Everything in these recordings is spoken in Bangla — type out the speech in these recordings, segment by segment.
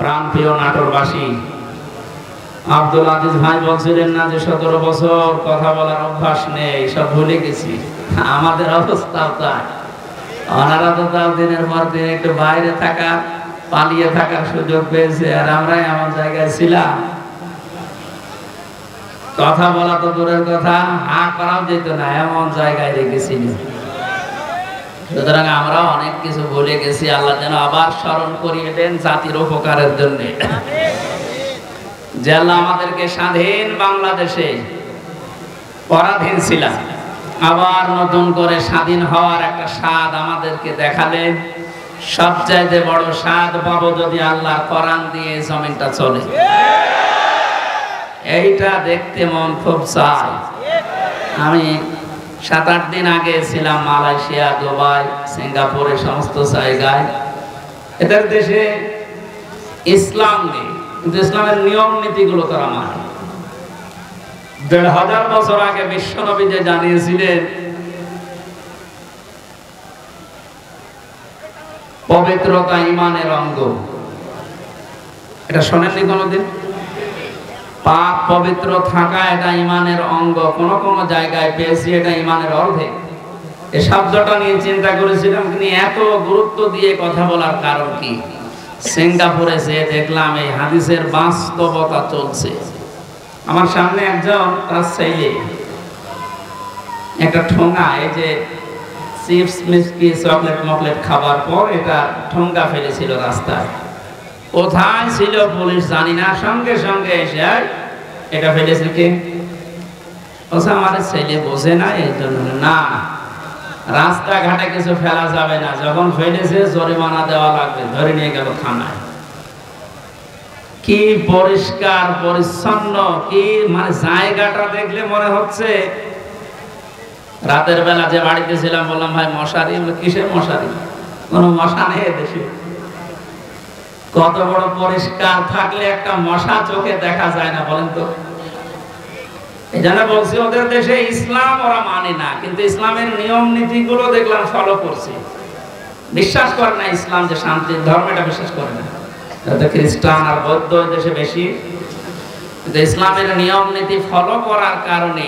প্রাণপ্রিয় নাটোরবাসী আব্দুল আজিজ ভাই বলছিলেন না যে 17 বছর কথা বলার অভ্যাস নেই, সব ভুলে গেছি। আমাদের অবস্থাও তাই। ওনারা তো তাও দিনের পর দিন একটু বাইরে থাকা, পালিয়ে থাকার সুযোগ পেয়েছে, আর আমরাই এমন জায়গায় ছিলাম কথা বলা তো দূরের কথা, হা করাও যেত না, এমন জায়গায় রেখেছিল। সুতরাং আমরা অনেক কিছু ভুলে গেছি। আল্লাহ যেন আবার স্মরণ করিয়ে দেন জাতির উপকারের জন্য, যে আল্লাহ আমাদেরকে স্বাধীন বাংলাদেশে পরাধীন ছিলাম, আবার নতুন করে স্বাধীন হওয়ার একটা স্বাদ আমাদেরকে দেখালেন। সবচাইতে বড় স্বাদ পাবো যদি আল্লাহর কোরআন দিয়ে জমিনটা চলে। এইটা দেখতে মন খুব চায়। আমি 7-8 দিন আগে ছিলাম মালয়েশিয়া, দুবাই, সিঙ্গাপুরে, সমস্ত জায়গায়। এদের দেশে ইসলাম নেই, কিন্তু ইসলামের নিয়ম নীতিগুলো তারা মানে। 1500 বছর আগে বিশ্বনবী যে জানিয়েছিলেন পবিত্রতা ঈমানের অঙ্গ, এটা শোনেননি কোনোদিন? পাক পবিত্র থাকা এটা ঈমানের অঙ্গ। কোন কোন জায়গায় পেয়েছি এটা ঈমানের অর্ধেক। এই শব্দটা নিয়ে চিন্তা করেছিলাম, কিন্তু এত গুরুত্ব দিয়ে কথা বলার কারণ কি? সিঙ্গাপুরে যে দেখলাম এই হাদিসের বাস্তবতা চলছে। আমার সামনে একজন তার ছেলে একটা ঠোঙা, এই যে চিপস মিষ্টি চকলেট মকলেট খাবার পর এটা ঠোঙ্গা ফেলেছিল রাস্তায়। কোথায় ছিল পুলিশ জানি না, সঙ্গে সঙ্গে এসে এটা ফেলেছে কে? আমার ছেলে বোঝে না, এই জন্য না, রাস্তাঘাটে কিছু ফেলা যাবে না, যখন ফেলেছে জরিমানা দেওয়া লাগবে। ধরে নিয়ে গেল থানায়। কি পরিষ্কার পরিচ্ছন্ন, কি মানে জায়গাটা দেখলে মনে হচ্ছে। রাতের বেলা যে বাড়িতে ছিলাম বললাম ভাই মশারি, কিসের মশারি? কোনো মশা নেই দেশে। কত বড় পরিষ্কার থাকলে একটা মশা চোখে দেখা যায় না বলেন তো? এই জন্য বলছি ওদের দেশে ইসলাম ওরা মানে না, কিন্তু ইসলামের নিয়ম নীতিগুলো দেখলাম ফলো করছে। বিশ্বাস করে না ইসলাম যে শান্তির ধর্ম, এটা বিশ্বাস করে না। খ্রিস্টান আর বৌদ্ধ দেশে বেশি, কিন্তু ইসলামের নিয়ম নীতি ফলো করার কারণে,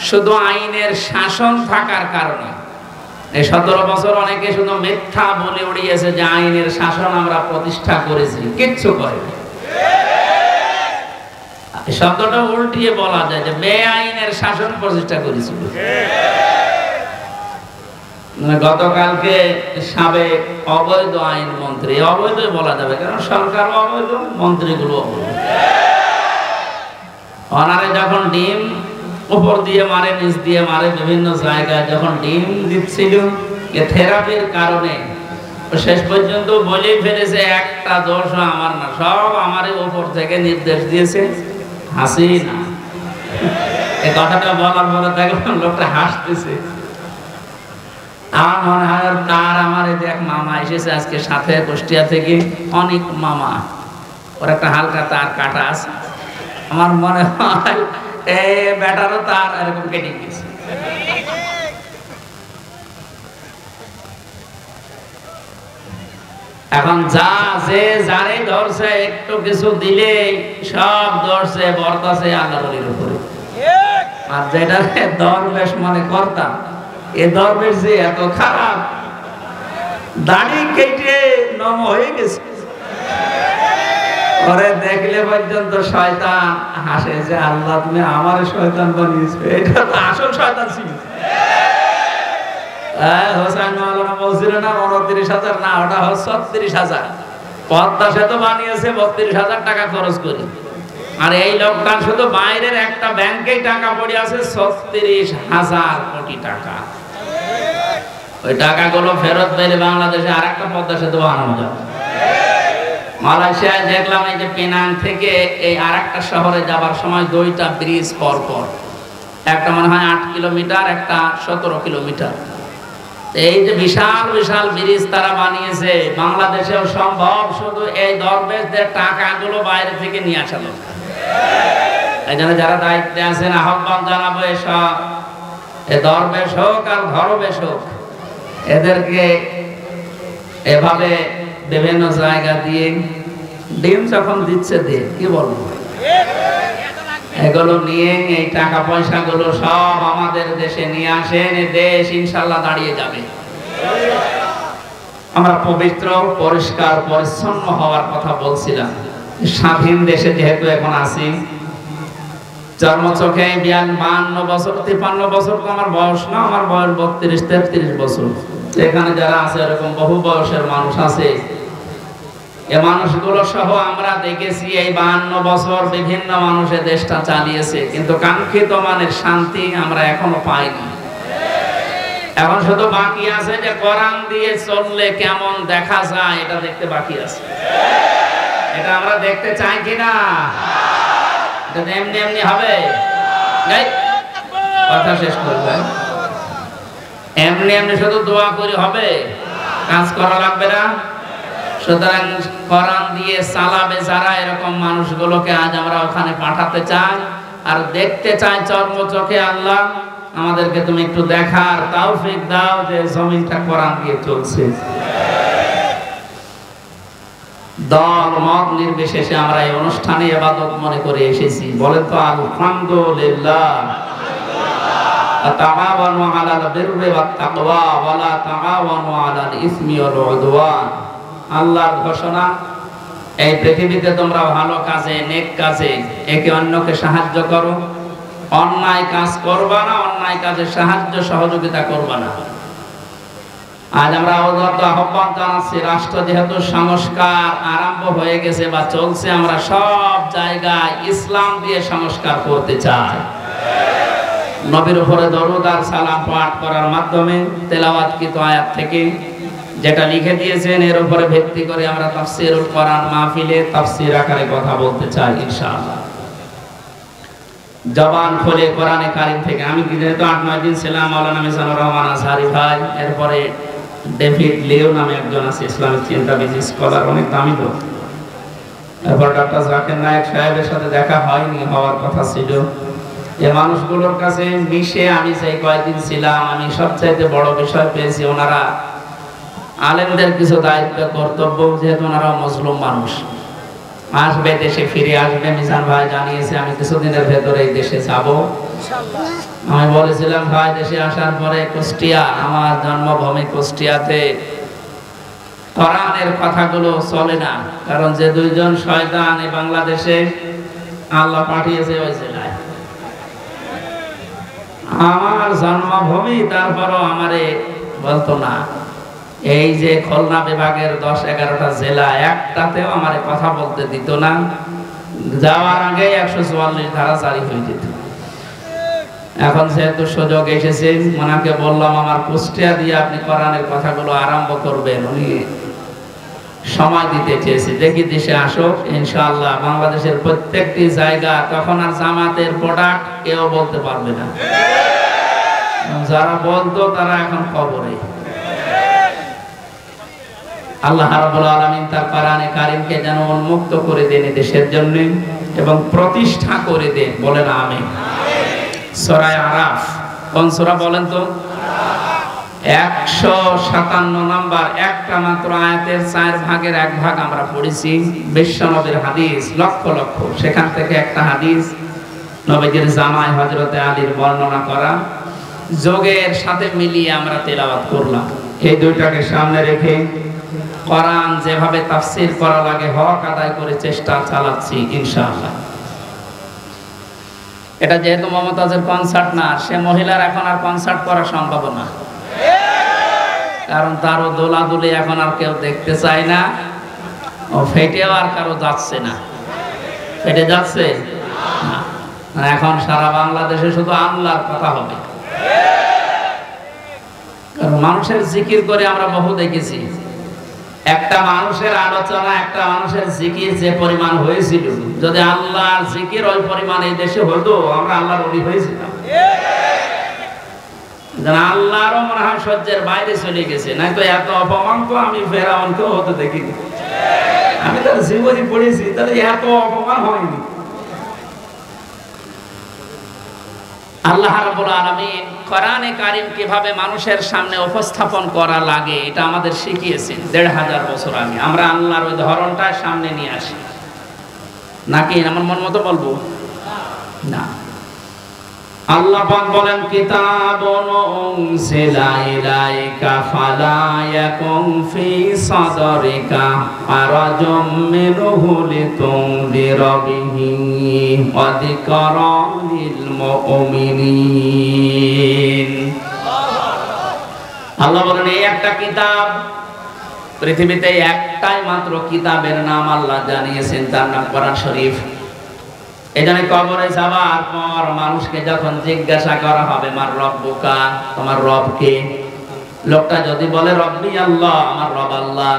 শুধু আইনের শাসন থাকার কারণে এই 17 বছর অনেকে শুধু মিথ্যা বলে উড়িয়েছে যে আইনের শাসন আমরা প্রতিষ্ঠা করেছি, কিচ্ছু করেনি। এই শব্দটা উল্টিয়ে বলা যায় যে বেআইনের শাসন প্রতিষ্ঠা করেছিল। গতকালকে সাবেক অবৈধ আইন মন্ত্রী, অবৈধ বলা যাবে কারণ সরকার অবৈধ, মন্ত্রীগুলো অবৈধ। ওনারে যখন ডিম উপর দিয়ে মারে, নিচ দিয়ে মারে, বিভিন্ন জায়গায় যখন ডিম দিচ্ছিল, থেরাপির কারণে শেষ পর্যন্ত বলেই ফেলেছে একটা দোষও আমার না, সব আমারই উপর থেকে নির্দেশ দিয়েছে হাসিনা। এই কথাটা বলার পরে দেখলাম লোকটা হাসতেছে। আমার মনে হয় তার আমার এই এক মামা এসেছে আজকে সাথে কুষ্টিয়া থেকে, অনেক মামা, ওর একটা হালকা তার কাটা আছে। আমার মনে হয় এই ব্যাটারও তার এরকম কেটে গেছে। এখন যা যে যারে ধরছে একটু কিছু দিলে সব ধরছে বর্তাছে আল্লাহর উপরে। আর যেটা দরবেশ মনে করতাম, এ দরবেশ যে এত খারাপ, দাড়ি কেটে নম হয়ে গেছে। ওরে দেখলে পর্যন্ত শয়তান হাসে যে আল্লাহ তুমি আমার শয়তান বানিয়েছো। এটা তো আসল শয়তান ছিল। হোসেন মাওলানা বলছিল না 29,000, না ওটা 36,000। পদ্মা সেতু বানিয়েছে 32,000 টাকা খরচ করে। আর এই লোকটা শুধু বাইরের একটা ব্যাংকেই টাকা পড়ে আছে 36,000 কোটি টাকা। ওই টাকাগুলো ফেরত পেলে বাংলাদেশে আর একটা পদ্মা সেতু বানানো যাবে। মালয়েশিয়ায় দেখলাম এই যে পেনাং থেকে এই আর একটা শহরে যাবার সময় 2টা ব্রিজ পর পর, একটা মনে হয় 8 কিলোমিটার, একটা 17 কিলোমিটার। এই যে বিশাল বিশাল ব্রিজ তারা বানিয়েছে, বাংলাদেশেও সম্ভব, শুধু এই দরবেশদের টাকাগুলো বাইরে থেকে নিয়ে আসা দরকার। এই জন্য যারা দায়িত্বে আছেন আহ্বান জানাবো, এসব এ দরবেশ হোক আর ধরবেশ হোক, এদেরকে এভাবে বিভিন্ন জায়গা দিয়ে ডিম যখন দিচ্ছে দে, কি বলবো, এগুলো নিয়ে এই টাকা পয়সা গুলো সব আমাদের দেশে নিয়ে আসেন, এই দেশ ইনশাল্লাহ দাঁড়িয়ে যাবে। আমরা পবিত্র পরিষ্কার পরিচ্ছন্ন হওয়ার কথা বলছিলাম। স্বাধীন দেশে যেহেতু এখন আছি, জন্মচোখে 52 বছর 53 বছর তো আমার বয়স না, আমার বয়স 32-33 বছর। এখানে যারা আছে এরকম বহু বয়সের মানুষ আছে, এ মানুষগুলো সহ আমরা দেখেছি এই 52 বছর বিভিন্ন মানুষের দেশটা চালিয়েছে, কিন্তু কাঙ্ক্ষিত মানের শান্তি আমরা এখনো পাইনি। এখন শুধু বাকি আছে যে কোরআন দিয়ে চললে কেমন দেখা যায় এটা দেখতে বাকি আছে। এটা আমরা দেখতে চাই কিনা? এটা এমনি এমনি হবে? কথা শেষ করবে, এমনি এমনি শুধু দোয়া করে হবে? কাজ করা লাগবে না? সুতরাং কোরআন দিয়ে চালাবে যারা, এরকম মানুষগুলোকে আজ আমরা ওখানে পাঠাতে চাই আর দেখতে চাই চর্ম চোখে। আল্লাহ আমাদেরকে তুমি একটু দেখার তৌফিক দাও যে জমিনটা কোরআন দিয়ে চলছে। দল মত নির্বিশেষে আমরা এই অনুষ্ঠানে ইবাদত মনে করে এসেছি। বলেন তো আলহামদুলিল্লাহ। তাআওয়ানু আলাল বিররি ওয়াত তাকওয়া ওয়া লা তাআওয়ানু আলাল ইসমি ওয়াল উদওয়ান। আল্লাহর ঘোষণা, এই পৃথিবীতে তোমরা ভালো কাজে, নেক কাজে একে অন্যকে সাহায্য করো, অন্যায় কাজ করবা না, অন্যায় কাজে সাহায্য সহযোগিতা করবা না। আজ আমরা আহ্বান জানাচ্ছি, রাষ্ট্র যেহেতু সংস্কার আরম্ভ হয়ে গেছে বা চলছে, আমরা সব জায়গায় ইসলাম দিয়ে সংস্কার করতে চাই। নবীর উপরে দরুদ আর সালাম পাঠ করার মাধ্যমে তেলাওয়াতকৃত আয়াত থেকে যেটা লিখে দিয়েছেন এর উপরে ভিত্তি করে আমরা তাফসীরুল কোরআন মাহফিলে তাফসীর আকারে কথা বলতে চাই ইনশাআল্লাহ। জবান খুলে কোরআনে কারীম থেকে। আমি যেহেতু 8-9 দিন ছিলাম, মাওলানা মিজানুর রহমান আজহারি ভাই, এরপরে ডেভিড লিও নামে একজন আছে ইসলামিক চিন্তাবিদ স্কলার, অনেক দামি লোক। এরপর ডক্টর জাকির নায়েক সাহেবের সাথে দেখা হয়নি, হওয়ার কথা ছিল। এই মানুষগুলোর কাছে মিশে আমি সেই কয়েকদিন ছিলাম, আমি সবচাইতে বড় বিষয় পেয়েছি, ওনারা আলেমদের কিছু দায়িত্ব কর্তব্য, যেহেতু ওনারা মুসলিম মানুষ, আসবে, দেশে ফিরে আসবে। মিজান ভাই জানিয়েছে আমি কিছুদিনের ভেতরে এই দেশে যাব। আমি বলেছিলাম ভাই দেশে আসার পরে কুষ্টিয়া, আমার জন্মভূমি কুষ্টিয়াতে কোরআনের কথাগুলো চলে না, কারণ যে দুইজন শয়তান এই বাংলাদেশে আল্লাহ পাঠিয়েছে ওই জেলায়, আমার জন্মভূমি, তারপরও আমারে বলতো না। এই যে খুলনা বিভাগের 10-11টা জেলা, একটাতেও আমারে কথা বলতে দিত না। যাওয়ার আগে 144 ধারা জারি হয়ে যেত। এখন যেহেতু সুযোগ এসেছে, ওনাকে বললাম আমার কুষ্টিয়া দিয়ে আপনি কোরআনের কথাগুলো আরম্ভ করবেন। উনি সময় দিতে চেয়েছে, দেখি দেশে আসো ইনশাআল্লাহ। বাংলাদেশের প্রত্যেকটি জায়গা তখন আর জামাতের প্রোডাক্ট কেউ বলতে পারবে না, যারা বলতো তারা এখন কবরে। আল্লাহ রাব্বুল আলামিন তার কোরআনে কারীমকে যেন উন্মুক্ত করে দেন দেশের জন্য এবং প্রতিষ্ঠা করে দেন, বলেন আমিন। সূরা আরাফ, কোন সূরা বলেন তো? 157 নম্বর, একটা মাত্র আয়াতের 4 ভাগের 1 ভাগ আমরা পড়েছি। বিশ্বনবীর হাদিস লক্ষ লক্ষ, সেখান থেকে একটা হাদিস নবীজির জামাই হযরতে আলীর বর্ণনা করা, যোগের সাথে মিলিয়ে আমরা তেলাওয়াত করলাম। এই দুইটাকে সামনে রেখে কোরআন যেভাবে তাফসীর করা লাগে হক আদায় করে চেষ্টা চালাচ্ছি ইনশাআল্লাহ। এটা যেহেতু মমতাজের কনসার্ট না, সে মহিলার এখন আর কনসার্ট করা সম্ভব না, কারণ তারও দোলাদুলি এখন আর কেউ দেখতে চায় না, ও ফেটেও আর কারো যাচ্ছে না। ফেটে যাচ্ছে না, এখন সারা বাংলাদেশে শুধু আল্লাহর কথা হবে। কারণ মানুষের জিকির করে আমরা বহু দেখেছি, একটা মানুষের আলোচনা, একটা মানুষের জিকির যে পরিমাণ হয়েছিল, যদি আল্লাহর জিকির ওই পরিমাণ এই দেশে হতো, আমরা আল্লাহর ওলি হয়েছিলাম। আল্লাহরও মনে হয় সহ্যের বাইরে চলে গেছে, নাই তো এত অপমান তো আমি ফেরাউনকেও হতে দেখিনি। আমি তার জীবনী পড়েছি, তাহলে এত অপমান হয়নি। আল্লাহ রাব্বুল আলামিন কোরআনে কারীম কিভাবে মানুষের সামনে উপস্থাপন করা লাগে এটা আমাদের শিখিয়েছেন ১৫০০ বছর আগে। আমরা আল্লাহর ওই ধরনটা সামনে নিয়ে আসি নাকি আমার মন মতো বলবো না। আল্লাহ পাক বলেন কিতাবুন উনসিলা ইলাইকা ফালা ইয়াকুন ফি সাদরিকা হারাজুম মিনহু লিতুনযিরা বিহি ওয়া যিকরা লিল মুমিনিন। আল্লাহ বলেন এই একটা কিতাব, পৃথিবীতে একটাই মাত্র কিতাবের নাম আল্লাহ জানিয়েছেন, তার নাম কোরআন শরীফ। এখানে কবরে যাওয়ার পর মানুষকে যখন জিজ্ঞাসা করা হবে মার রব্বুকা, তোমার রব কে, লোকটা যদি বলে রব্বি আল্লাহ, আমার রব আল্লাহ,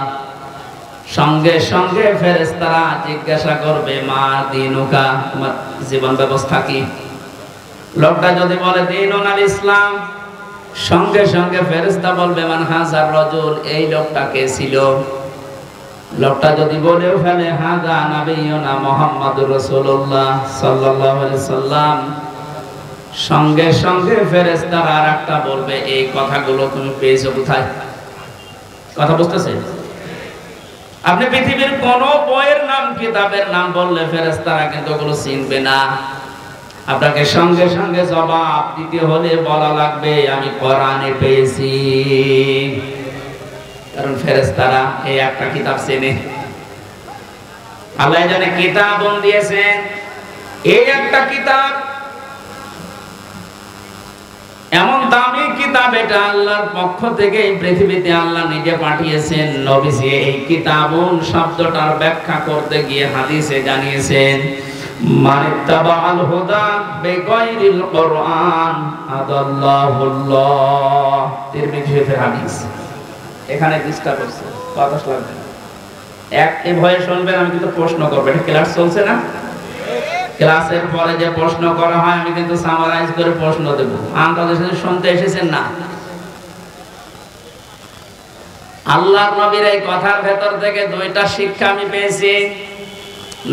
সঙ্গে সঙ্গে ফেরেশতারা জিজ্ঞাসা করবে মা দিনুকা, তোমার জীবন ব্যবস্থা কি। লোকটা যদি বলে দীনুন আল ইসলাম, সঙ্গে সঙ্গে ফেরেশতা বলবে মান হাজার রাজুল, এই লোকটা কে ছিল। লোকটা যদি বলেও ফেলে হাজা নাবিয়ুনা মুহাম্মাদুর রাসূলুল্লাহ সাল্লাল্লাহু আলাইহি সাল্লাম, সঙ্গে সঙ্গে ফেরেশতারা আরেকটা বলবে এই কথাগুলো তুমি পেয়েছো কোথায়। কথা বুঝতেছেন? আপনি পৃথিবীর কোন বইয়ের নাম কিতাবের নাম বললে ফেরেশতারা কিন্তু ওগুলো চিনবে না। আপনাকে সঙ্গে সঙ্গে জবাব দিতে হলে বলা লাগবে আমি কোরআনে পেয়েছি, কারণ ফেরেশতারা এই একটা কিতাব চেনে। আল্লাহ জানে কিতাব দিয়েছেন, এই একটা কিতাব এমন দামি কিতাব, এটা আল্লাহর পক্ষ থেকে এই পৃথিবীতে আল্লাহ নিজে পাঠিয়েছেন। নবীজি এই কিতাবুন শব্দটার ব্যাখ্যা করতে গিয়ে হাদিসে জানিয়েছেন মানিত্তাবাল হুদা বিগাইরিল কোরআন আদাল্লাহুল্লাহ। তিরমিজির হাদিস। এখানে ডিস্টার্ব হচ্ছে, বাতাস লাগবে না, এক ভয়ে শুনবেন। আমি কিন্তু প্রশ্ন করবো, এটা ক্লাস চলছে না? ক্লাসের পরে যে প্রশ্ন করা হয় আমি কিন্তু সামারাইজ করে প্রশ্ন দেব। আপনাদের সাথে শুনতে এসেছেন না? আল্লাহর নবীর এই কথার ভেতর থেকে দুইটা শিক্ষা আমি পেয়েছি।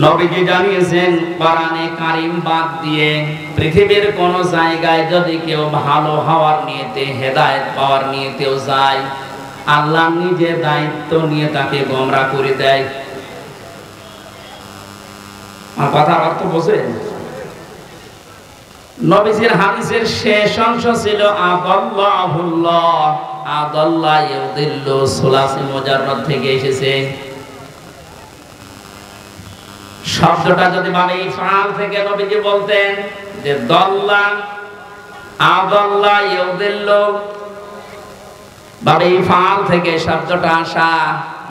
নবীজি জানিয়েছেন কোরআনে কারীম বাদ দিয়ে পৃথিবীর কোন জায়গায় যদি কেউ ভালো হওয়ার নিয়তে, হেদায়েত পাওয়ার নিয়তেও যায়, আল্লাহ নিজে দায়িত্ব নিয়ে তাকে গোমরা করে দেয়। কথার অর্থ বোঝেন? নবীজির হাদিসের শেষ অংশ ছিল আদাল্লাহুল্লাহ, আদাল্লাহ ইউদিল্লু, সুলাসি মুজাররদ থেকে এসেছে। শব্দটা যদি মানে ইফআল থেকে নবীজি বলতেন যে দল্লা আদাল্লাহ ইউদিল্লু, বাড়ি ফাল থেকে শব্দটা আসা,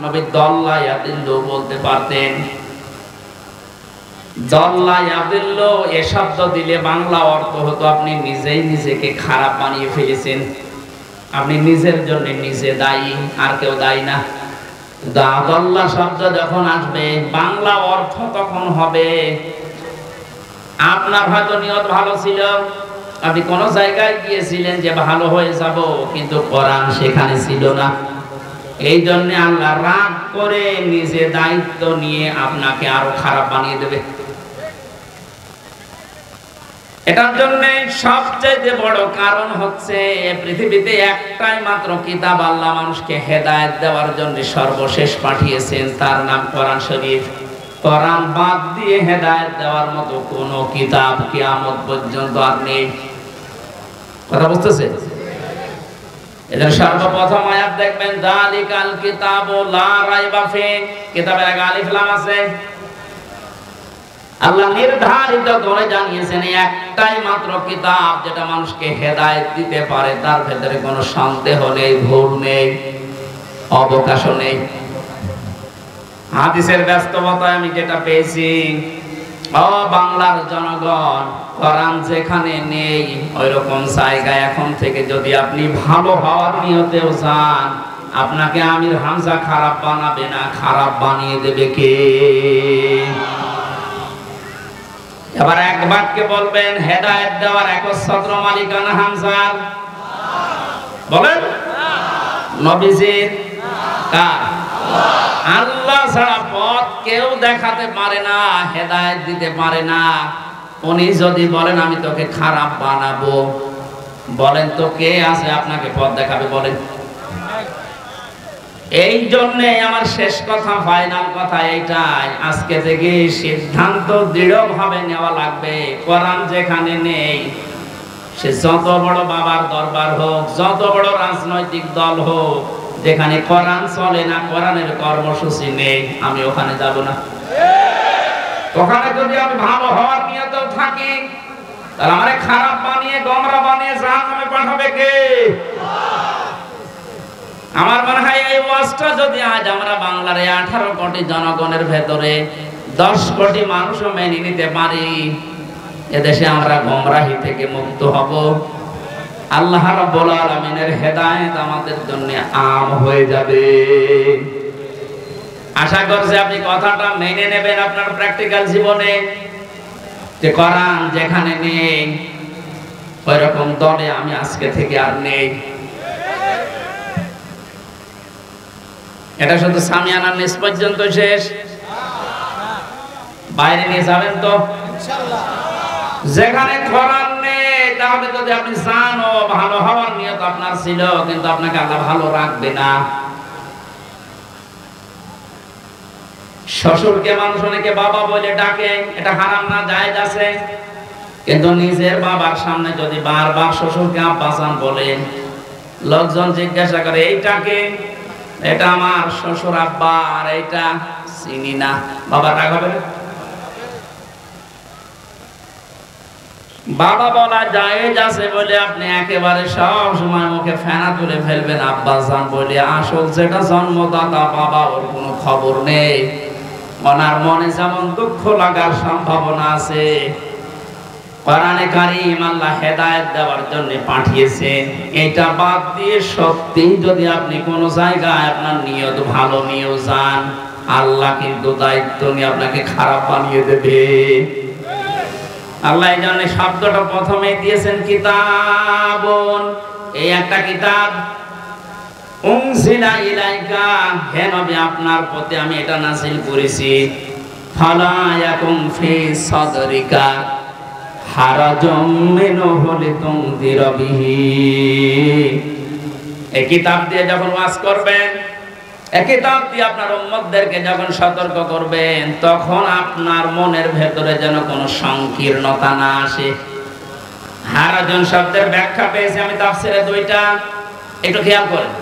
নবী দল্লা ইয়াদিল্লু বলতে পারতেন। দল্লা ইয়াদিল্লু এ শব্দ দিলে বাংলা অর্থ হতো আপনি নিজেই নিজেকে খারাপ বানিয়ে ফেলেছেন, আপনি নিজের জন্য নিজে দায়ী, আর কেউ দায়ী না। দাদল্লা শব্দ যখন আসবে বাংলা অর্থ তখন হবে আপনার হয়তো নিয়ত ভালো ছিল, আপনি কোন জায়গায় গিয়েছিলেন যে ভালো হয়ে যাব, কিন্তু কোরআন সেখানে ছিল না। এই জন্য আল্লাহ রাগ করে নিজে দায়িত্ব নিয়ে আপনাকে আরো খারাপ বানিয়ে দেবে। এটার জন্য সবচেয়ে বড় কারণ হচ্ছে পৃথিবীতে একটাই মাত্র কিতাব আল্লাহ মানুষকে হেদায়েত দেওয়ার জন্য সর্বশেষ পাঠিয়েছেন, তার নাম কোরআন শরীফ। কোরআন বাদ দিয়ে হেদায়েত দেওয়ার মতো কোন কিতাব কিয়ামত পর্যন্ত আর নেই। কথা বুঝতেছে? এদের সর্বপ্রথম আয়াত দেখবেন যালিকাল কিতাবু লা রাইবা ফি, কিতাবের আগে আলিফ লাম আছে। আল্লাহ নির্ধারিত করে জানিয়েছেন একটাই মাত্র কিতাব যেটা মানুষকে হেদায়েত দিতে পারে, তার ভেতরে কোনো সন্দেহ নেই, ভুল নেই, অবকাশ নেই। হাদিসের ব্যস্ততায় আমি যেটা পেয়েছি, ও বাংলার জনগণ, কোরআন যেখানে নেই ওই রকম জায়গায় এখন থেকে যদি আপনি ভালো হওয়ার নিয়তেও যান, আপনাকে আমির হামজা খারাপ বানাবে না, খারাপ বানিয়ে দেবে কে? এবার এক বাক্যে বলবেন হেদায়েত দেওয়ার একচ্ছত্র মালিকানা হামজার, বলেন নবীজির, কার? আল্লাহ ছাড়া পথ কেউ দেখাতে পারে না, হেদায়েত দিতে পারে না। উনি যদি বলেন আমি তোকে খারাপ বানাবো, বলেন তো কে আছে আপনাকে পথ দেখাবে? বলেন। এই জন্যে আমার শেষ কথা, ফাইনাল কথা এইটাই, আজকে থেকে সিদ্ধান্ত দৃঢ়ভাবে নেওয়া লাগবে। কোরআন যেখানে নেই, সে যত বড় বাবার দরবার হোক, যত বড় রাজনৈতিক দল হোক, যেখানে কোরআন চলে না, কোরআনের কর্মসূচি নেই, আমি ওখানে যাব না। ওখানে যদি আমি ভালো হওয়ার নিয়তেও থাকি, তাহলে আমারে খারাপ বানিয়ে, গোমরা বানিয়ে জাহান্নামে পাঠাবে কে? আমার মনে হয় এই ওয়াজটা যদি আজ আমরা বাংলার 18 কোটি জনগণের ভেতরে 10 কোটি মানুষও মেনে নিতে পারি, এদেশে আমরা গোমরাহি থেকে মুক্ত হব। আল্লাহ রাব্বুল আলামিনের হেদায়েত আমাদের জন্য আম হয়ে যাবে। আশা করছি আপনি কথাটা মেনে নেবেন আপনার প্র্যাকটিক্যাল জীবনে, যে কোরআন যেখানে নেই ওই রকম দলে আমি আজকে থেকে আর নেই। এটা শুধু সামিয়ানার নিচ পর্যন্ত শেষ, বাইরে নিয়ে যাবেন তো ইনশাআল্লাহ। যেখানে কোরআন নেই, তাহলে যদি আপনি চান ও ভালো হওয়ার নিয়ত আপনার ছিল, কিন্তু আপনাকে আল্লাহ ভালো রাখবে না। শ্বশুরকে মানুষ অনেকে বাবা বলে ডাকে, এটা হারাম না, জায়েজ আছে, কিন্তু নিজের বাবার সামনে যদি বারবার শ্বশুরকে আব্বাসান বলেন, লোকজন জিজ্ঞাসা করে এইটাকে, এটা আমার শ্বশুর আব্বা, আর এইটা চিনি না, বাবা রাগ হবে না? বাবা বলা জায়েজ আছে বলে আপনি একেবারে সব সময় মুখে ফেনা তুলে ফেলবেন আব্বাসান বলে, আসল যেটা জন্মদাতা বাবা, ওর কোনো খবর নেই। ওনার মনে যেমন দুঃখ লাগার সম্ভাবনা আছে, কোরআনে কারীম আল্লাহ হেদায়েত দেওয়ার জন্য পাঠিয়েছেন। এটা বাদ দিয়ে সত্যি যদি আপনি কোন জায়গায় আপনার নিয়ত ভালো নিয়েও যান, আল্লাহ কিন্তু দায়িত্ব নিয়ে আপনাকে খারাপ বানিয়ে দেবে। আল্লাহ এই জন্য শব্দটা প্রথমে দিয়েছেন কিতাবুন, এই একটা কিতাব, উনজিলা ইলাইকা, হে নবী আপনার প্রতি আমি এটা নাযিল করেছি, ফালা ইয়াকুম ফি সাদরিকা হারাজুম মিনহু লিতুনযিরা বিহি। এই কিতাব দিয়ে যখন ওয়াজ করবেন, এই কিতাব দিয়ে আপনার উম্মতদেরকে যখন সতর্ক করবেন, তখন আপনার মনের ভেতরে যেন কোনো সংকীর্ণতা না আসে। হারাজুন শব্দের ব্যাখ্যা পেয়েছি আমি তাফসীরে দুইটা, একটু খেয়াল করেন।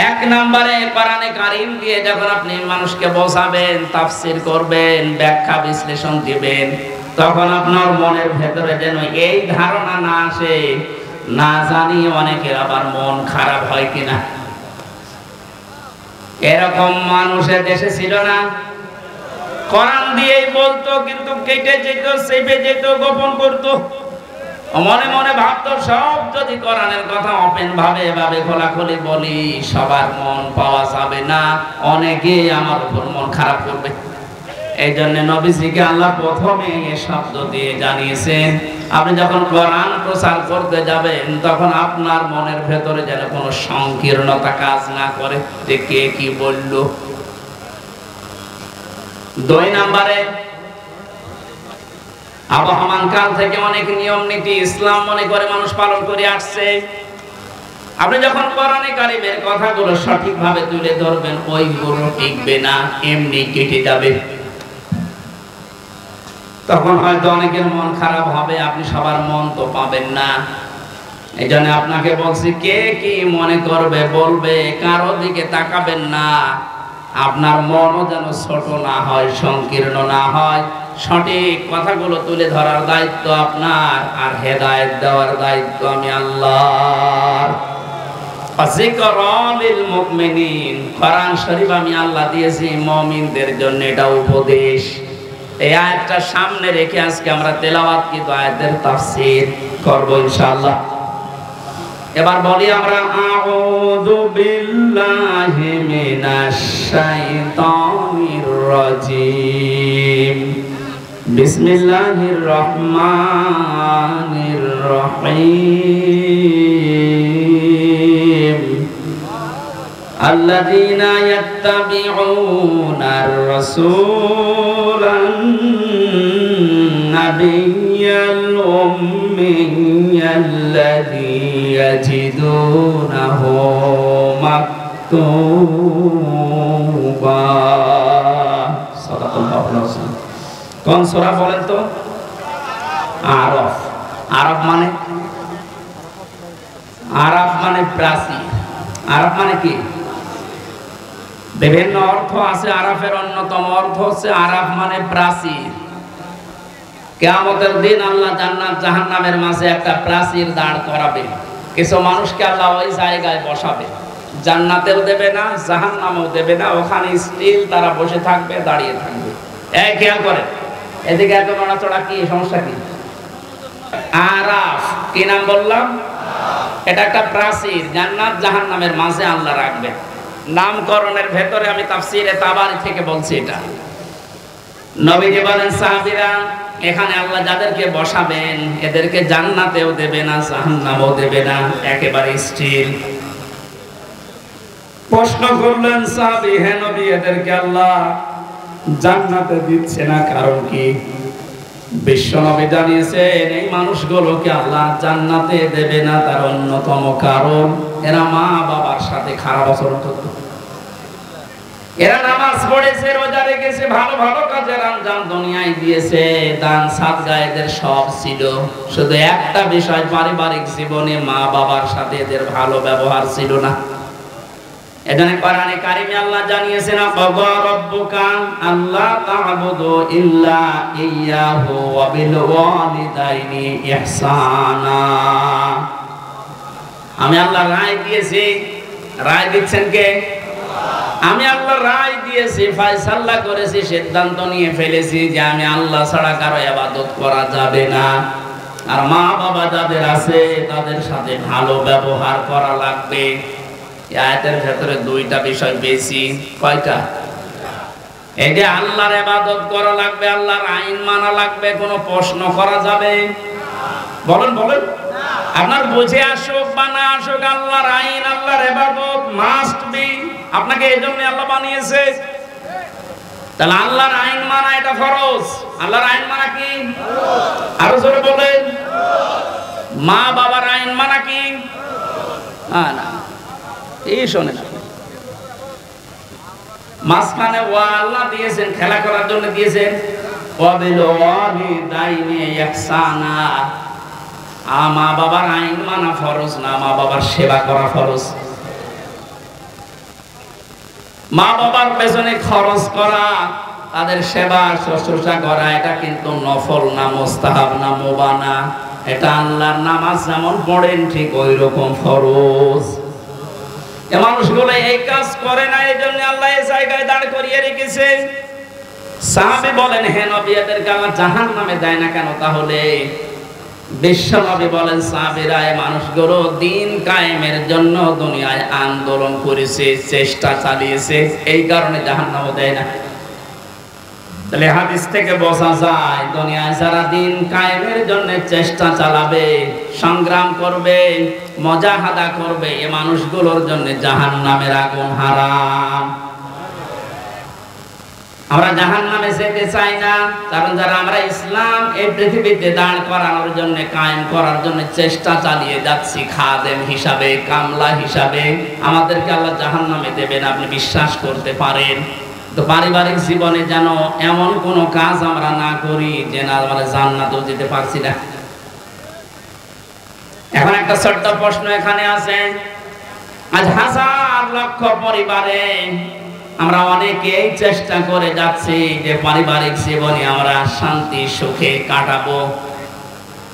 এক নম্বরে কোরআনে কারীম দিয়ে যখন আপনি মানুষকে বোঝাবেন, তাফসীর করবেন, ব্যাখ্যা বিশ্লেষণ দিবেন, তখন আপনার মনের ভেতরে যেন এই ধারণা না আসে, না জানি অনেকের আবার মন খারাপ হয় কিনা। এরকম মানুষের দেশে ছিল না, কোরআন দিয়েই বলতো, কিন্তু কেটে যেত, চেপে যেত, গোপন করতো, মনে মনে ভাবতো সব যদি কোরআনের কথা ওপেন ভাবে এভাবে খোলাখুলি বলি, সবার মন পাওয়া যাবে না, অনেকে আমার উপর মন খারাপ করবে। এই জন্য নবীজিকে আল্লাহ প্রথমে এই শব্দ দিয়ে জানিয়েছেন, আপনি যখন কোরআন প্রচার করতে যাবেন, তখন আপনার মনের ভেতরে যেন কোনো সংকীর্ণতা কাজ না করে, যে কে কি বলল। দুই নম্বরে, আবহমান কাল থেকে অনেক নিয়ম নীতি ইসলাম মনে করে মানুষ পালন করে আসছে। আপনি যখন কোরআনে কারীমের কথাগুলো সঠিকভাবে তুলে ধরবেন, ওইগুলো টিকবে না, এমনি কেটে যাবে। তখন হয়তো অনেকের মন খারাপ হবে, আপনি সবার মন তো পাবেন না। এই জন্য আপনাকে বলছি, কে কি মনে করবে বলবে, কারো দিকে তাকাবেন না। আপনার মনও যেন ছোট না হয়, সংকীর্ণ না হয়। সঠিক কথাগুলো তুলে ধরার দায়িত্ব আপনার, আর হেদায়েত দেওয়ার দায়িত্ব আমি আল্লাহর। যিকরা লিল মুমিনিন, কোরআন শরীফ আমি আল্লাহ দিয়েছি মুমিনদের জন্য, এটা উপদেশ। এই আয়াতটা সামনে রেখে আজকে আমরা তেলাওয়াত কি আয়াতের তাফসীর করব ইনশাআল্লাহ। এবার বলি আমরা, আউযু বিল্লাহি মিনাশ শাইতানির রাজীম, বিসমিল্লাহির রহমানির রহিম। الذين يتبعون الرسول নাবিয়্যাল উম্মিয়্যাল্লাযী ইয়াজিদুনাহু মাকতুবা। সাদাকাল্লাহুল আযীম। কোন সূরা বলেন তো? আরাফ। আরাফ মানে? আরাফ মানে প্রাচীর। আরাফ মানে কি? বিভিন্ন অর্থ আছে। আরাফের অন্যতম অর্থ হচ্ছে আরাফ মানে প্রাচীর। কিয়ামতের দিন আল্লাহ জান্নাত জাহান্নামের মাঝে একটা প্রাচীর দাঁড় করাবে। কিছু মানুষকে আল্লাহ ওই জায়গায় বসাবে, জান্নাতেও দেবে না জাহান্নামেও দেবে না, ওখানে স্টিল তারা বসে থাকবে, দাঁড়িয়ে থাকবে। খেয়াল করেন, এদিকে এত নড়াচড়া, কি সমস্যা? কি আরাফ? কি নাম বললাম? এটা একটা প্রাচীর, জান্নাত জাহান্নামের মাঝে আল্লাহ রাখবে। নামকরণের ভেতরে আমি তাফসীরে তাবারি থেকে বলছি এটা। নবীজি বলেন, সাহাবীরা, এখানে আল্লাহ যাদেরকে বসাবেন এদেরকে জান্নাতেও দেবে না জাহান্নামেও দেবে না, একেবারে স্থির। প্রশ্ন করলেন সাহাবী, হে নবী, এদেরকে আল্লাহ জান্নাতে দিচ্ছে না, কারণ কি? বিশ্বনবী জানিয়েছেন, এই মানুষগুলোকে আল্লাহ জান্নাতে দেবে না তার অন্যতম কারণ এরা মা বাবার সাথে খারাপ আচরণ করত। এরা নামাজ পড়েছে, রোজা রেখেছে, ভালো ভালো কাজের আঞ্জাম দুনিয়ায় দিয়েছে, দান সাদকা এদের সব ছিল, শুধু একটা বিষয়, পারিবারিক জীবনে মা বাবার সাথে এদের ভালো ব্যবহার ছিল না। এখানে কোরআনে কারিমে আল্লাহ জানিয়েছেন, ক্বাদা রাব্বুকা আল্লা তা'বুদু ইল্লা ইয়্যাহু ওয়া বিল ওয়ালিদাইনি ইহসানা। আমি আল্লাহ রায় দিয়েছি। রায় দিচ্ছেন কে? আমি আল্লাহ রায় দিয়েছি, ফয়সালা করেছি, সিদ্ধান্ত নিয়ে ফেলেছি যে আমি আল্লাহ ছাড়া কারো ইবাদত করা যাবে না, আর মা বাবা যাদের আছে তাদের সাথে ভালো ব্যবহার করা লাগবে। আয়াতের ভেতরে দুইটা বিষয় বেশি। কয়টা? এই যে আল্লাহর ইবাদত করা লাগবে, আল্লাহর আইন মানা লাগবে, কোনো প্রশ্ন করা যাবে? বলেন বলেন। আপনার বুঝে আসুক বা না আসুক, আল্লাহর আইন আল্লাহর ইবাদত মাস্ট বি। আপনাকে এই জন্য আল্লাহ বানিয়েছে। তাহলে আল্লাহর আইন মানা এটা ফরজ। আল্লাহর আইন মানা কি? আরো জোরে বলেন। মা বাবার আইন মানা কি? না, এই শোনেন, মাঝখানে ওয়া আল্লাহ দিয়েছেন, খেলা করার জন্য দিয়েছেন। ওয়া বিল ওয়ালিদাইনি ইহসানা। মা বাবার আইন মানা ফরজ না, মা বাবার সেবা করা ফরজ। মা বাবার পেছনে খরচ করা, তাদের সেবা শুশ্রূষা করা, এটা কিন্তু নফল না, মুস্তাহাব না, মুবাহ না। এটা আল্লাহর নামাজ যেমন পড়েন ঠিক ওই রকম ফরজ। এই মানুষগুলো এই কাজ করে না, এই জন্য আল্লাহ এই জায়গায় দাঁড় করিয়ে রেখেছে। সাহাবী বলেন, হে নবী, এদেরকে আল্লাহ জাহান্নামে দেয় না কেন? তাহলে বিশ্বনবী বলেন, সাহাবীরা, এই মানুষগুলো দিন কায়েমের জন্য দুনিয়ায় আন্দোলন করেছে, চেষ্টা চালিয়েছে, এই কারণে জাহান্নামে দেয় না। তাহলে হাদিস থেকে বোঝা যায়, দুনিয়ায় যারা দিন কায়েমের জন্য চেষ্টা চালাবে, সংগ্রাম করবে, মুজাহাদা করবে, এই মানুষগুলোর জন্য জাহান্নামের আগুন হারাম। আমরা জাহান্নামে যেতে চাই না, কারণ যারা আমরা ইসলাম এই পৃথিবীতে দাঁড় করানোর জন্য, কায়েম করার জন্য চেষ্টা চালিয়ে যাচ্ছি, খাদেম হিসাবে, কামলা হিসাবে, আমাদেরকে আল্লাহ জাহান্নামে দেবেন, আপনি বিশ্বাস করতে পারেন। তো পারিবারিক জীবনে যেন এমন কোন কাজ আমরা না করি যে না আমরা জান্নাতেও যেতে পারছি না। এখন একটা ছোট্ট প্রশ্ন এখানে আছে, আজ হাজার লক্ষ পরিবারে আমরা অনেকেই চেষ্টা করে যাচ্ছি যে পারিবারিক জীবনে আমরা শান্তি সুখে কাটাবো,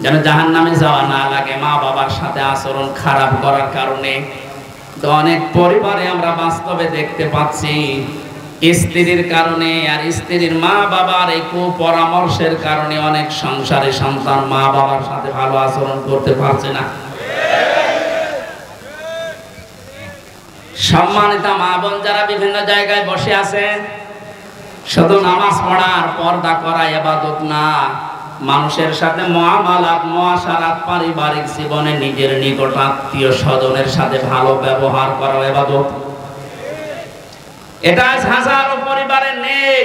যেন জাহান্নামে যাওয়া না লাগে মা বাবার সাথে আচরণ খারাপ করার কারণে। তো অনেক পরিবারে আমরা বাস্তবে দেখতে পাচ্ছি, স্ত্রীর কারণে আর স্ত্রীর মা বাবার এই কুপরামর্শের কারণে অনেক সংসারে সন্তান মা বাবার সাথে ভালো আচরণ করতে পারছে না। সম্মানিত মা বোন যারা বিভিন্ন জায়গায় বসে আছেন, শুধু নামাজ পড়া আর পর্দা করা ইবাদত না, মানুষের সাথে মুআমালাত, মুআশারাত, পারিবারিক জীবনে নিজের নিকট আত্মীয় স্বজনের সাথে ভালো ব্যবহার করা ইবাদত। এটা হাজারো পরিবারে নেই।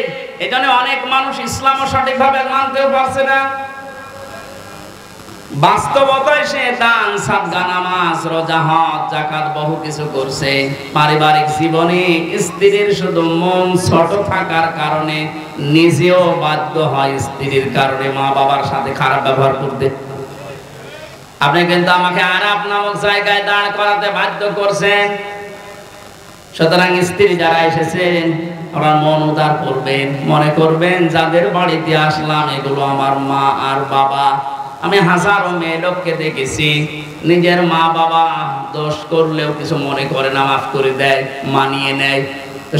এজন্য অনেক মানুষ ইসলাম সঠিকভাবে মানতেও পারছে না। বাস্তবতায় সে দান, সাদকা, নামাজ, রোজা, হজ, যাকাত বহু কিছু করছে। পারিবারিক জীবনে স্ত্রীর শুধু মন ছোট থাকার কারণে নিজেও বাধ্য হয় স্ত্রীর কারণে মা বাবার সাথে খারাপ ব্যবহার করতে। আপনি কিন্তু আমাকে আরাফ নামক জায়গায় দাঁড় করাতে বাধ্য করছেন। সুতরাং স্ত্রী যারা এসেছেন ওরা মন উদার করবেন, মনে করবেন যাদের বাড়িতে আসলাম এগুলো আমার মা আর বাবা। আমি হাজারো মেয়ে লোককে দেখেছি নিজের মা বাবা দোষ করলেও কিছু মনে করে না, মাফ করে দেয়, মানিয়ে নেয়।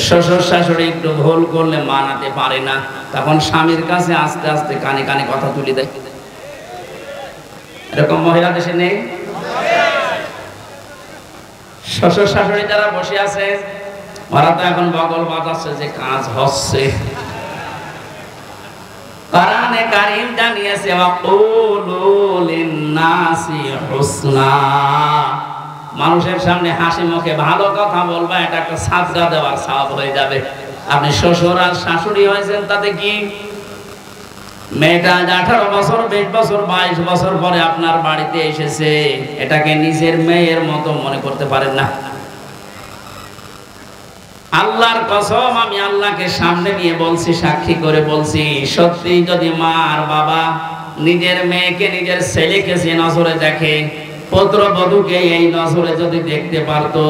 শ্বশুর শাশুড়ি একটু ভুল করলে মানাতে পারে না, তখন স্বামীর কাছে আস্তে আস্তে কানে কানে কথা তুলে দেয়। এরকম মহিলা দেশে নেই? শ্বশুর শাশুড়ি যারা বসে আছে ওরা তো এখন বগল বাজাচ্ছে যে কাজ হচ্ছে। কোরআনে কারীম জানিয়েছে ওয়াকুলু লিন-নাসি হুসনা, মানুষের সামনে হাসি মুখে ভালো কথা বলবা, এটা একটা সাদকা দেওয়ার সওয়াব হয়ে যাবে। আপনি শ্বশুর আর শাশুড়ি হয়েছেন তাতে কি? মেয়েটা 18 বছর, 20 বছর, 22 বছর পরে আপনার বাড়িতে এসেছে, এটাকে নিজের মেয়ের মতো মনে করতে পারেন না। আল্লাহর কসম, আমি আল্লাহকে সামনে নিয়ে বলছি, সাক্ষী করে বলছি, সত্যি যদি মা আর বাবা নিজের মেয়েকে, নিজের ছেলেকে যে নজরে দেখে, পুত্রবধূকে এই নজরে যদি দেখতে পারতো,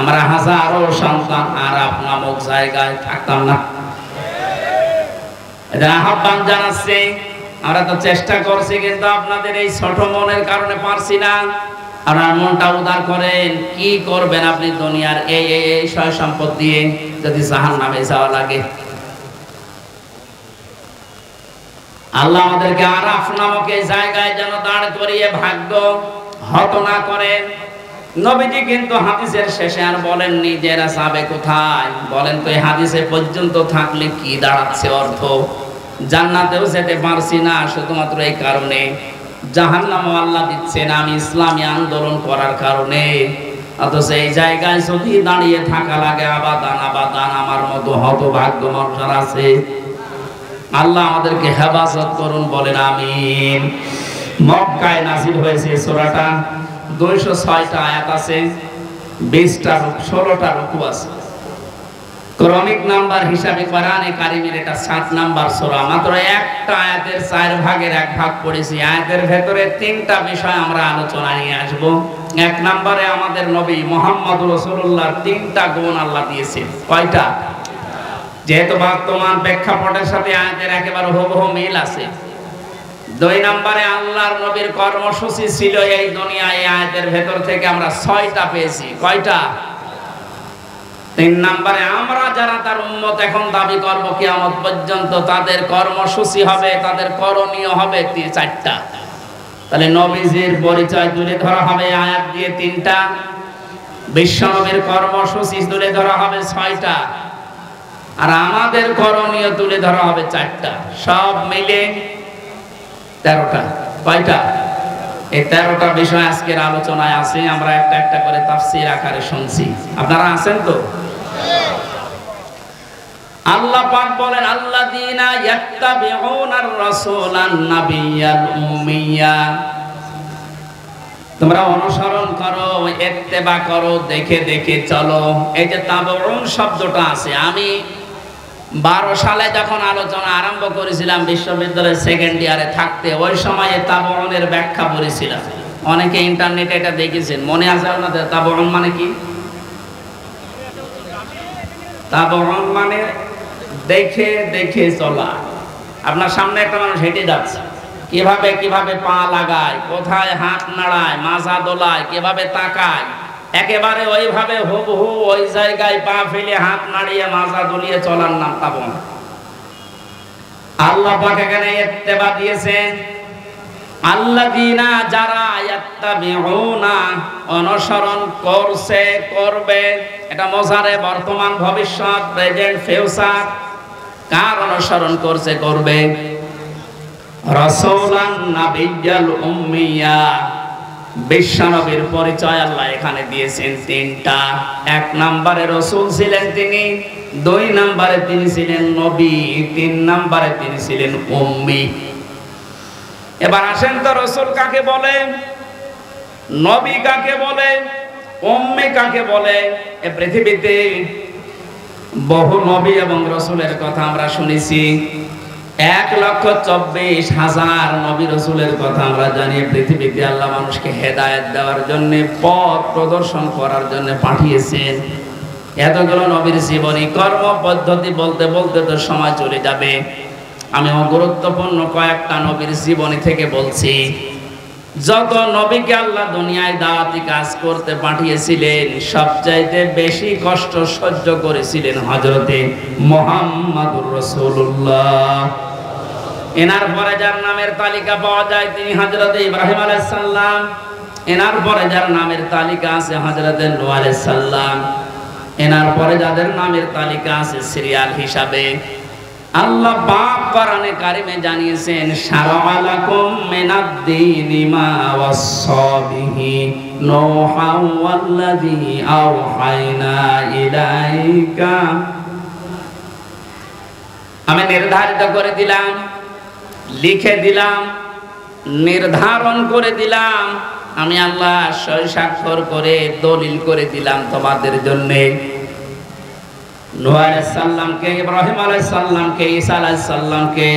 আমরা হাজারো সন্তান আরাফ নামক জায়গায় থাকতাম না। এটা আহ্বান জানাচ্ছে। আমরা তো চেষ্টা করছি, কিন্তু আপনাদের এই ছোট মনের কারণে পারছি না। আপনার মনটা উদার করেন। কি করবেন আপনি দুনিয়ার এই সয় সম্পদ দিয়ে যদি জাহান্নামে যাওয়া লাগে? আল্লাহ আমাদেরকে আরাফ নামক এই জায়গায় যেন দাঁড় করিয়ে ভাগ্য হত না করেন। নবীজি কিন্তু হাদিসের শেষে আর বলেননি যে এরা যাবে কোথায়। বলেন তো এই হাদিসে পর্যন্ত থাকলে কি দাঁড়াচ্ছে অর্থ? জান্নাতেও যেতে পারছি না শুধুমাত্র এই কারণে, জাহান্নামও আল্লাহ দিচ্ছেন আমি ইসলামী আন্দোলন করার কারণে। অথচ এই জায়গায় যদি দাঁড়িয়ে থাকা লাগে আবাদান আবাদান, আমার মতো হতভাগ্য মানুষ আছে। আল্লাহ আমাদেরকে হেফাজত করুন, বলেন আমিন। মক্কায় নাযিল হয়েছে সূরাটা, 206টা আয়াত আছে, 16টা রুকু আছে। ক্রমিক নাম্বার হিসাবে কোরআনে কারীমের এটা 7 নাম্বার সূরা। মাত্র একটা আয়াতের 4 ভাগের 1 ভাগ পড়েছি। আয়াতের ভেতরে 3টা বিষয় আমরা আলোচনা নিয়ে আসব। 1 নম্বরে আমাদের নবী মুহাম্মদ রাসূলুল্লাহর 3টা গুণ আল্লাহ দিয়েছেন। কয়টা? যেহেতু বর্তমান প্রেক্ষাপটের সাথে আয়াতের একেবারে হুবহু মিল আছে। 2 নম্বরে আল্লাহর নবীর কর্মসূচি ছিল এই দুনিয়ায়, এই আয়াতের ভেতর থেকে আমরা 6টা পেয়েছি। কয়টা? 3 নম্বরে আমরা যারা তার উম্মত এখন দাবি করব কিয়ামত পর্যন্ত, তাদের কর্মসূচি হবে, তাদের করণীয় হবে 4টা। তাহলে নবীজির পরিচয় তুলে ধরা হবে আয়াত দিয়ে 3টা, বিশ্বনবীর কর্মসূচি তুলে ধরা হবে 6টা, আর আমাদের করণীয় তুলে ধরা হবে 4টা। সব মিলে 13টা। কয়টা? এই 13টা বিষয় আজকের আলোচনায় আছে। আমরা একটা একটা করে তাফসীর আকারে শুনছি। আপনারা আছেন তো? আল্লাহ পাক বলেন আল্লাযীনা ইয়াত্তাবিউনার রাসূলান নাবিয়্যাল উম্মিয়্যা, তোমরা অনুসরণ করো, ইত্তেবা করো, দেখে দেখে চলো। এই যে তাবউন শব্দটা আছে, আমি 12 সালে যখন আলোচনা আরম্ভ করেছিলাম বিশ্ববিদ্যালয়ের 2nd ইয়ারে থাকতে, ওই সময় তাবউনের ব্যাখ্যা করেছিলাম। অনেকে ইন্টারনেটে এটা দেখেছেন, মনে আছে আপনাদের? তাবউন মানে কি? তাবউন মানে দেখে দেখে চলা। আপনার সামনে একটা মানুষ হেঁটে যাচ্ছে, কিভাবে কিভাবে পা লাগায়, কোথায় হাত নাড়ায়, মাজা দোলায়, কিভাবে তাকায়, একেবারে ওইভাবে হুবহু ওই জায়গায় পা ফেলে হাত নাড়িয়ে মাজা দুলিয়ে চলার নাম তাবউন। আল্লাহ পাক এখানে ইত্তেবা দিয়েছেন, আল্লাযীনা যারা ইয়াত্তাবিউনা অনুসরণ করছে, করবে। এটা মোজারে, বর্তমান, ভবিষ্যৎ, প্রেজেন্ট, ফিউচার। কার অনুসরণ করছে, করবে? রাসূলান নাবিয়্যাল উম্মিয়্যা, বিশ্বনবীর পরিচয় আল্লাহ এখানে দিয়েছেন 3টা। 1 নম্বরে রাসূল ছিলেন তিনি, 2 নম্বরে তিনি ছিলেন নবী, 3 নম্বরে তিনি ছিলেন উম্মি। এবার আসেন তো রসুল কাকে বলে, নবী কাকে বলে, উম্মি কাকে বলে? এ পৃথিবীতে বহু নবী এবং রসুলের কথা আমরা শুনেছি, 1,24,000 নবী রসুলের কথা আমরা জানি। পৃথিবীতে আল্লাহ মানুষকে হেদায়েত দেওয়ার জন্য, পথ প্রদর্শন করার জন্য পাঠিয়েছেন। এতগুলো নবীর জীবনী কর্ম পদ্ধতি বলতে বলতে তো সময় চলে যাবে। আমি গুরুত্বপূর্ণ কয়েকটা নবীর জীবনী থেকে বলছি। যত নবীকে আল্লাহ দুনিয়ায় দাওয়াতি কাজ করতে পাঠিয়েছিলেন, সবচাইতে বেশি কষ্ট সহ্য করেছিলেন হযরতে মুহাম্মদুর রাসূলুল্লাহ। এনার পরে যার নামের তালিকা পাওয়া যায় তিনি হযরতে ইব্রাহিম আলাইহিস সালাম। এনার পরে যার নামের তালিকা আছে হযরতে নূহ আলাইহিস সালাম। এনার পরে যাদের নামের তালিকা আছে সিরিয়াল হিসাবে, আল্লাহ পাক কোরআনে কারিমে জানিয়েছেন, শারআ লাকুম মিনাদ-দীনি মা ওয়াসসা বিহি নূহা ওয়াল্লাযী আওহায়না ইলাইকা। আমি নির্ধারিত করে দিলাম, লিখে দিলাম, নির্ধারণ করে দিলাম, আমি আল্লাহ সই স্বাক্ষর করে দলিল করে দিলাম তোমাদের জন্যে। নূহ আলাইহিস সালামকে, ইব্রাহিম আলাইহিস সালামকে, ঈসা আলাইহিস সালামকে,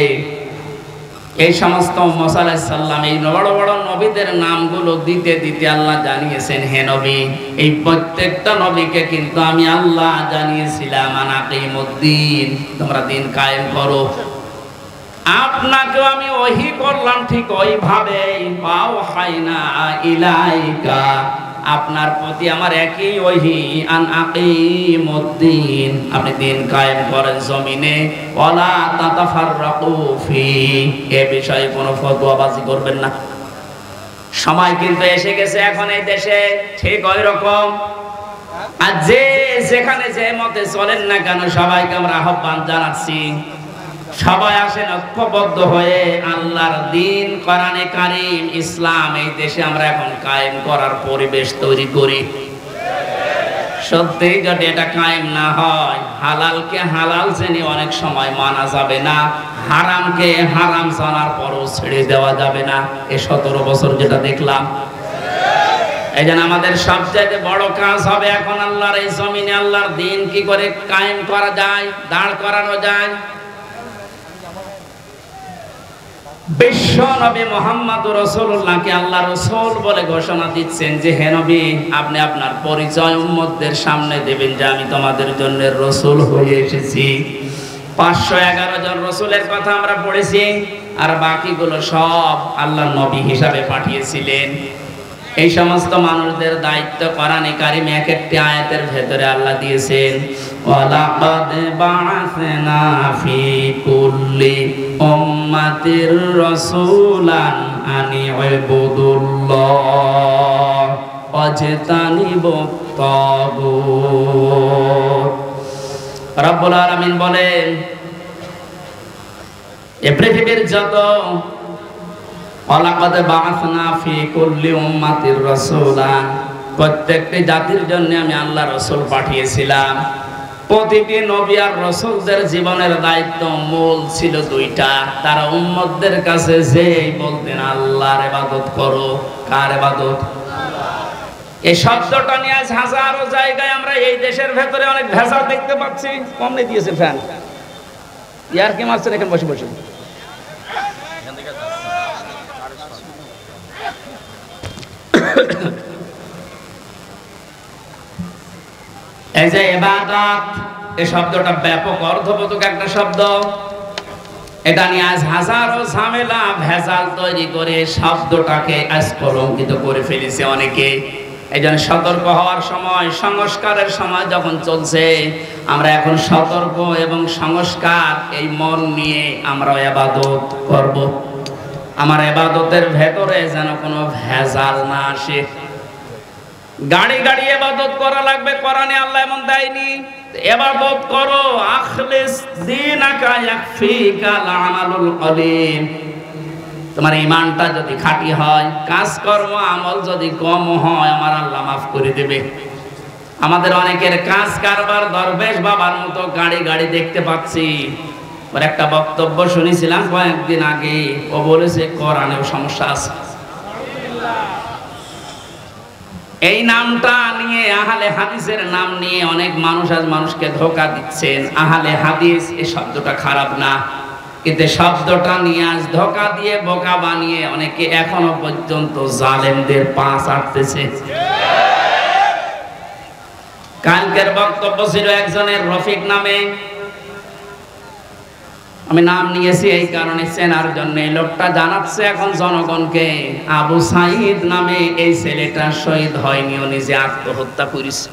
এই সমস্ত মুসা আলাইহিস সালাম, এই বড় বড় নবীদের নামগুলো দিতে দিতে আল্লাহ জানিয়েছেন, হে নবী, এই প্রত্যেকটা নবীকে কিন্তু আমি আল্লাহ জানিয়েছিলাম আনাকিমুদ্দিন, তোমরা দিন কায়েম করো। আপনাকেও আমি ওহী করলাম ঠিক ওইভাবে, ওয়াহাইনা ইলাইকা, আপনার প্রতি আমার একই ওহী, আন আকিমুদ্দিন, আপনি দিন কায়েম করেন জমিনে, ওয়ালা তাতাফাররাকু ফি, এ বিষয়ে কোনো ফতোয়াবাজি করবেন না। সময় কিন্তু এসে গেছে এখন এই দেশে ঠিক ওই রকম। আর যে যেখানে যে মতে চলেন না কেন, সবাইকে আমরা আহ্বান জানাচ্ছি, সবাই আসেন ঐক্যবদ্ধ হয়ে আল্লাহর দ্বীন, কোরআনে কারীম, ইসলাম এই দেশে আমরা এখন কায়েম করার পরিবেশ তৈরি করি। সত্যি যদি এটা কায়েম না হয়, হালালকে হালাল জেনে অনেক সময় মানা যাবে না, হারামকে হারাম জানার পরও ছেড়ে দেওয়া যাবে না। এই 17 বছর যেটা দেখলাম, এই জন্য আমাদের সবচেয়ে বড় কাজ হবে এখন আল্লাহর এই জমিনে আল্লাহর দ্বীন কি করে কায়েম করা যায়, দাঁড় করানো যায়। বিশ্ব নবী মুহাম্মদুর রাসূলুল্লাহকে আল্লাহ রাসূল বলে ঘোষণা দিচ্ছেন যে, হে নবী, আপনি আপনার পরিচয় উম্মতদের সামনে দেবেন যে আমি তোমাদের জন্য রাসূল হয়ে এসেছি। 511 জন রাসূলের কথা আমরা পড়েছি, আর বাকিগুলো সব আল্লাহ নবী হিসাবে পাঠিয়েছিলেন। এই সমস্ত মানুষদের দায়িত্ব কোরআনে কারিমে এক একটি আয়াতের ভেতরে আল্লাহ দিয়েছেন, ওয়ালাকাদ বা'আসনা ফি কুল্লি উম্মাতির রাসূলান আনি ইবুদুল্লাহ ওয়াজতানিবুত তাগুত। রব্বুল আলামিন বলেন, এই পৃথিবীর যত, ওয়ালাকাদ বা'আসনা ফি কুল্লি উম্মাতির রাসূলান, প্রত্যেকটি জাতির জন্য আমি আল্লাহ রাসূল পাঠিয়েছিলাম। প্রতিটি নবী আর রাসূলদের জীবনের দায়িত্ব মূল ছিল দুইটা, তারা উম্মতদের কাছে যেই বলতেন আল্লাহর ইবাদত করো। কার ইবাদত? এই শব্দটা নিয়ে আজ হাজারো জায়গায় আমরা এই দেশের ভেতরে অনেক ভেজাল দেখতে পাচ্ছি। কমনে দিয়েছে ফ্যান, ইয়ার কি মারছেন এখানে বসে বসে। এই যে ইবাদত, এই শব্দটা ব্যাপক অর্থবোধক একটা শব্দ। এটা নিয়ে আজ হাজারো ঝামেলা ভেজাল তৈরি করে শব্দটাকে আজ কলঙ্কিত করে ফেলেছে অনেকে। এই জন্য সতর্ক হওয়ার সময়, সংস্কারের সময় যখন চলছে, আমরা এখন সতর্ক এবং সংস্কার এই মন নিয়ে আমরা ইবাদত করব। আমার ইবাদতের ভেতরে যেন কোনো ভেজাল না আসে। গাড়ি গাড়ি ইবাদত করা লাগবে, কোরআনে আল্লাহ এমন দেয়নি। ইবাদত করো, আখলিস দীনাকা ইয়াকফিকাল আমালুল কলিল। তোমার ঈমানটা যদি খাঁটি হয়, কাজকর্ম আমল যদি কম হয়, আমার আল্লাহ মাফ করে দেবে। আমাদের অনেকের কাজ কারবার দরবেশ বাবার মতো গাড়ি গাড়ি দেখতে পাচ্ছি, ওর একটা বক্তব্য শুনেছিলাম কয়েকদিন আগে, ও বলেছে কোরআনেও সমস্যা আছে। এই নামটা নিয়ে, আহলে হাদিসের নাম নিয়ে অনেক মানুষ আজ মানুষকে ধোঁকা দিচ্ছেন। আহলে হাদিস এই শব্দটা খারাপ না, কিন্তু শব্দটা নিয়ে আজ ধোঁকা দিয়ে বোকা বানিয়ে অনেকে এখনো পর্যন্ত জালেমদের পা চাটতেছে। কালকের বক্তব্য ছিল একজনের রফিক নামে, আমি নাম নিয়েছি এই কারণে চেনার জন্য। এই লোকটা জানাচ্ছে এখন জনগণকে, আবু সাইদ নামে এই ছেলেটা শহীদ হয়নি, ও নিজে আত্মহত্যা করেছে।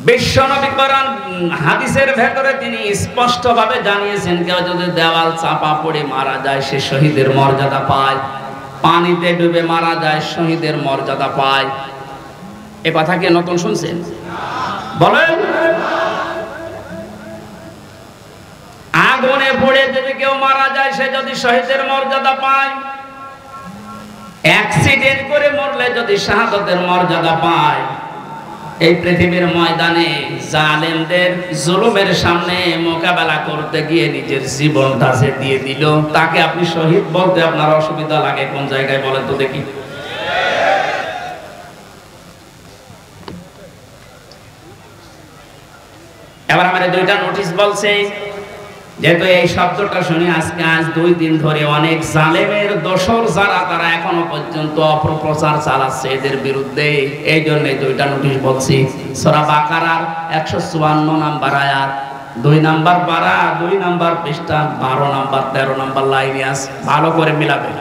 বিশ্বনবী কোরআন হাদিসের ভেতরে তিনি স্পষ্টভাবে জানিয়েছেন, কেউ যদি দেওয়াল চাপা পড়ে মারা যায় সে শহীদের মর্যাদা পায়, পানিতে ডুবে মারা যায় শহীদের মর্যাদা পায়। এ কথা কি নতুন শুনছেন? বলেন। আগুনে পড়ে যদি কেউ মারা যায় সে যদি শহীদের মর্যাদা পায়, অ্যাক্সিডেন্ট করে মরলে যদি শাহাদাতের মর্যাদা পায়, এই পৃথিবীর ময়দানে জালেমদের জুলুমের সামনে মোকাবেলা করতে গিয়ে নিজের জীবনটা যে দিয়ে দিল, তাকে আপনি শহীদ বলতে আপনার অসুবিধা লাগে কোন জায়গায় বলেন তো দেখি? এবার আমার দুইটা নোটিশ বলছে, যেহেতু এই শব্দটা শুনি আজকে আজ 2 দিন ধরে অনেক জালেমের দোসর যারা, তারা এখনো পর্যন্ত অপপ্রচার চালাচ্ছে এদের বিরুদ্ধে, এই জন্য দুইটা নোটিশ বলছি। সূরা বাকারার 154 নাম্বার আয়াত, 2 নাম্বার পারা, 2 নাম্বার পৃষ্ঠা, 12 নাম্বার 13 নাম্বার লাইনে আছে, ভালো করে মিলাবে।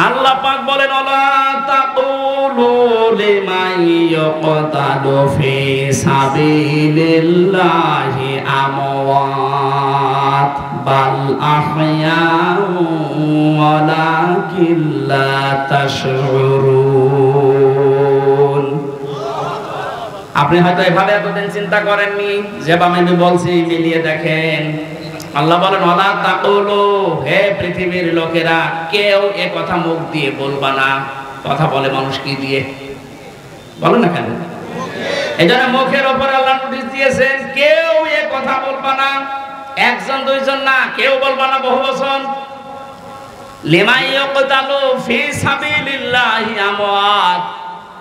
আল্লাহ পাক বলেন, ওয়ালা তাকুলু লিমান ইয়াকতালু ফি সাবিলিল্লাহি আমওয়াত বাল আহয়াউ ওয়ালাকিন লা তাশউরুন। আপনি হয়তো এভাবে এতদিন চিন্তা করেননি, যেভাবে আমি বলছি মিলিয়ে দেখেন। আল্লাহ বলেন, ওয়ালা তাকুলু, হে পৃথিবীর লোকেরা, কেউ এ কথা মুখ দিয়ে বলবা না। কথা বলে মানুষ কি দিয়ে? বলো না কেন? এজন্য মুখের উপর আল্লাহ নোটিশ দিয়েছেন, কেউ এ কথা বলবা না। একজন দুইজন না, কেউ বলবা না, বহু বচন। লিমান ইয়াকতালু ফি সাবিলিল্লাহি আমওয়াত,